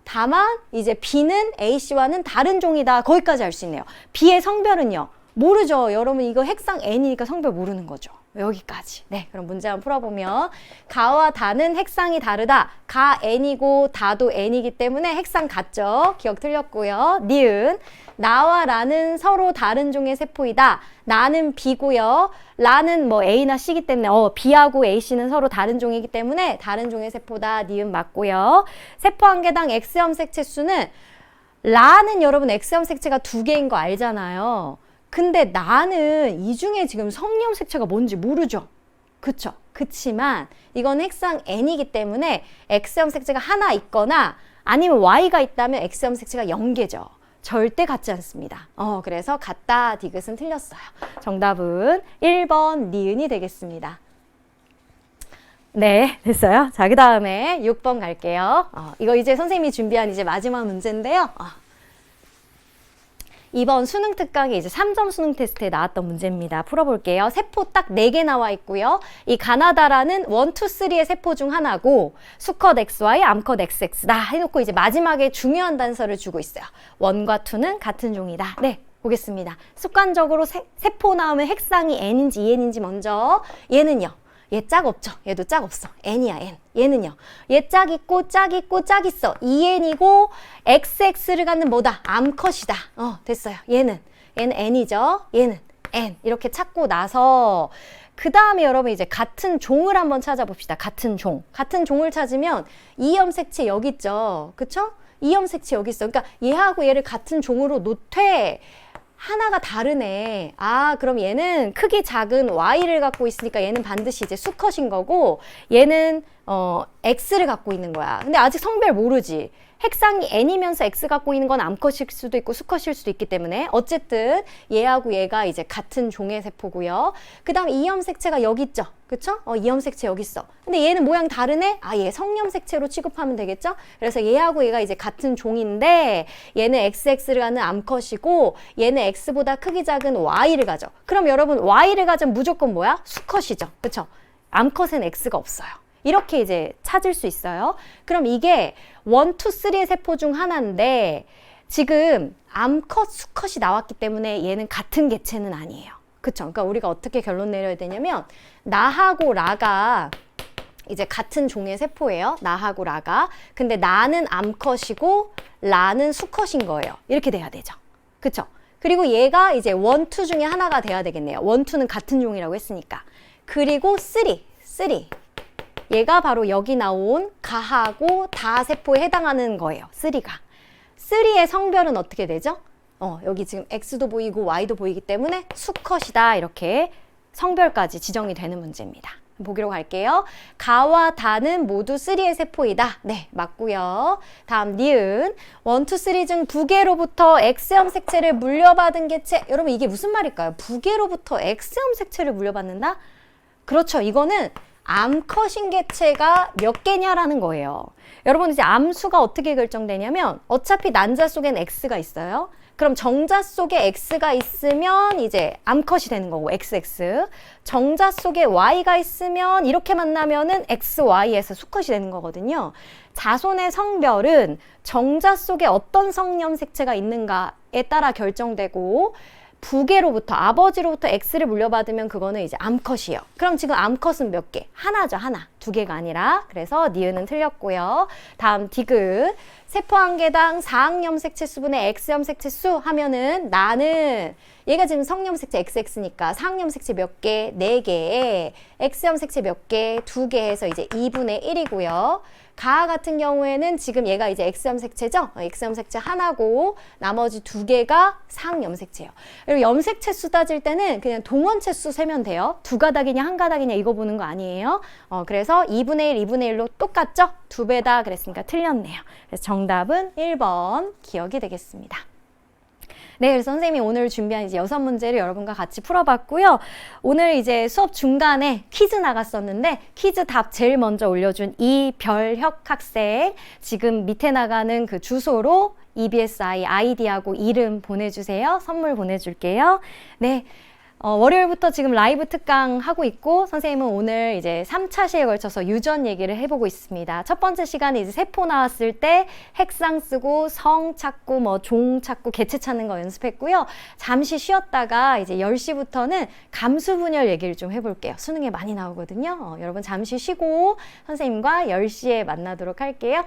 다만 이제 B는 A, C와는 다른 종이다. 거기까지 알 수 있네요. B의 성별은요? 모르죠. 여러분 이거 핵상 N이니까 성별 모르는 거죠. 여기까지. 네, 그럼 문제 한번 풀어보면 가와 다는 핵상이 다르다. 가 N이고 다도 N이기 때문에 핵상 같죠. 기억 틀렸고요. 니은 나와 라는 서로 다른 종의 세포이다. 나는 B고요. 라는 뭐 A나 C이기 때문에 B하고 A, C는 서로 다른 종이기 때문에 다른 종의 세포다. 니은 맞고요. 세포 한 개당 X염색체 수는 라는 여러분 X염 색채가 두 개인 거 알잖아요. 근데 나는 이 중에 지금 성염 색채가 뭔지 모르죠. 그쵸? 그치만 이건 핵상 N이기 때문에 X염 색채가 하나 있거나 아니면 Y가 있다면 X염 색채가 0개죠. 절대 같지 않습니다. 그래서 같다, 디귿은 틀렸어요. 정답은 1번 니은이 되겠습니다. 네, 됐어요. 자, 그 다음에 6번 갈게요. 이거 이제 선생님이 준비한 이제 마지막 문제인데요. 이번 수능 특강에 이제 3점 수능 테스트에 나왔던 문제입니다. 풀어볼게요. 세포 딱 4개 나와 있고요. 이 가나다라는 1, 2, 3의 세포 중 하나고 수컷 XY, 암컷 XX다 해놓고 이제 마지막에 중요한 단서를 주고 있어요. 1과 2는 같은 종이다. 네, 보겠습니다. 습관적으로 세포 나오면 핵상이 N인지 EN인지 먼저. 얘는요. 얘 짝 없죠? 얘도 짝 없어. N이야, N. 얘는요. 얘 짝 있고 짝 있고 짝 있어. EN이고 XX를 갖는 뭐다? 암컷이다. 됐어요. 얘는 N이죠. 얘는 N. 이렇게 찾고 나서 그 다음에 여러분 이제 같은 종을 한번 찾아봅시다. 같은 종. 같은 종을 찾으면 E염 색채 여기 있죠. 그쵸? E염 색채 여기 있어. 그러니까 얘하고 얘를 같은 종으로 놓되 하나가 다르네. 그럼 얘는 크기 작은 Y를 갖고 있으니까 얘는 반드시 이제 수컷인 거고 얘는 X를 갖고 있는 거야. 근데 아직 성별 모르지. 핵상이 N이면서 X 갖고 있는 건 암컷일 수도 있고 수컷일 수도 있기 때문에 어쨌든 얘하고 얘가 이제 같은 종의 세포고요. 그 다음에 E염 색채가 여기 있죠. 그쵸? E염 색채 여기 있어. 근데 얘는 모양 다르네? 얘 성염 색채로 취급하면 되겠죠? 그래서 얘하고 얘가 이제 같은 종인데 얘는 XX를 갖는 암컷이고 얘는 X보다 크기 작은 Y를 가져. 그럼 여러분 Y를 가지면 무조건 뭐야? 수컷이죠. 그쵸? 암컷은 X가 없어요. 이렇게 이제 찾을 수 있어요. 그럼 이게 1, 2, 3의 세포 중 하나인데 지금 암컷, 수컷이 나왔기 때문에 얘는 같은 개체는 아니에요. 그쵸? 그러니까 우리가 어떻게 결론 내려야 되냐면 나하고 라가 이제 같은 종의 세포예요. 나하고 라가. 근데 나는 암컷이고 라는 수컷인 거예요. 이렇게 돼야 되죠. 그쵸? 그리고 얘가 이제 1, 2 중에 하나가 돼야 되겠네요. 1, 2는 같은 종이라고 했으니까. 그리고 3. 얘가 바로 여기 나온 가하고 다 세포에 해당하는 거예요. 3가. 3의 성별은 어떻게 되죠? 여기 지금 X도 보이고 Y도 보이기 때문에 수컷이다. 이렇게 성별까지 지정이 되는 문제입니다. 보기로 갈게요. 가와 다는 모두 3의 세포이다. 네, 맞고요. 다음 니은. 1, 2, 3 중 부계로부터 X염 색채를 물려받은 개체. 여러분 이게 무슨 말일까요? 부계로부터 X염 색채를 물려받는다? 그렇죠. 이거는 암컷인 개체가 몇 개냐라는 거예요. 여러분 이제 암수가 어떻게 결정되냐면 어차피 난자 속엔 X가 있어요. 그럼 정자 속에 X가 있으면 이제 암컷이 되는 거고 XX. 정자 속에 Y가 있으면 이렇게 만나면은 XY에서 수컷이 되는 거거든요. 자손의 성별은 정자 속에 어떤 성염 색채가 있는가에 따라 결정되고 부계로부터 아버지로부터 X를 물려받으면 그거는 이제 암컷이에요. 그럼 지금 암컷은 몇 개? 하나죠, 하나. 2개가 아니라. 그래서 니은은 틀렸고요. 다음 디귿. 세포 한 개당 4항염 색채 수분의 X염 색채 수 하면은 나는 얘가 지금 성염 색채 XX니까 4항염 색채 몇 개? 4개. X염 색채 몇 개? 2개 해서 이제 2분의 1이고요. 가 같은 경우에는 지금 얘가 이제 X염 색채죠? X염 색채 하나고 나머지 2개가 상염 색채예요. 그리고 염색체 수 따질 때는 그냥 동원체 수 세면 돼요. 2가닥이냐 1가닥이냐 이거 보는 거 아니에요. 그래서 2분의 1, 2분의 1로 똑같죠? 2배다 그랬으니까 틀렸네요. 그래서 정답은 1번 기억이 되겠습니다. 네, 그래서 선생님이 오늘 준비한 이제 6문제를 여러분과 같이 풀어봤고요. 오늘 이제 수업 중간에 퀴즈 나갔었는데 퀴즈 답 제일 먼저 올려준 이별혁 학생 지금 밑에 나가는 그 주소로 EBSI 아이디하고 이름 보내주세요. 선물 보내줄게요. 네. 월요일부터 지금 라이브 특강 하고 있고 선생님은 오늘 이제 3차 시에 걸쳐서 유전 얘기를 해보고 있습니다. 첫 번째 시간에 이제 세포 나왔을 때 핵상 쓰고 성 찾고 뭐 종 찾고 개체 찾는 거 연습했고요. 잠시 쉬었다가 이제 10시부터는 감수 분열 얘기를 좀 해볼게요. 수능에 많이 나오거든요. 여러분 잠시 쉬고 선생님과 10시에 만나도록 할게요.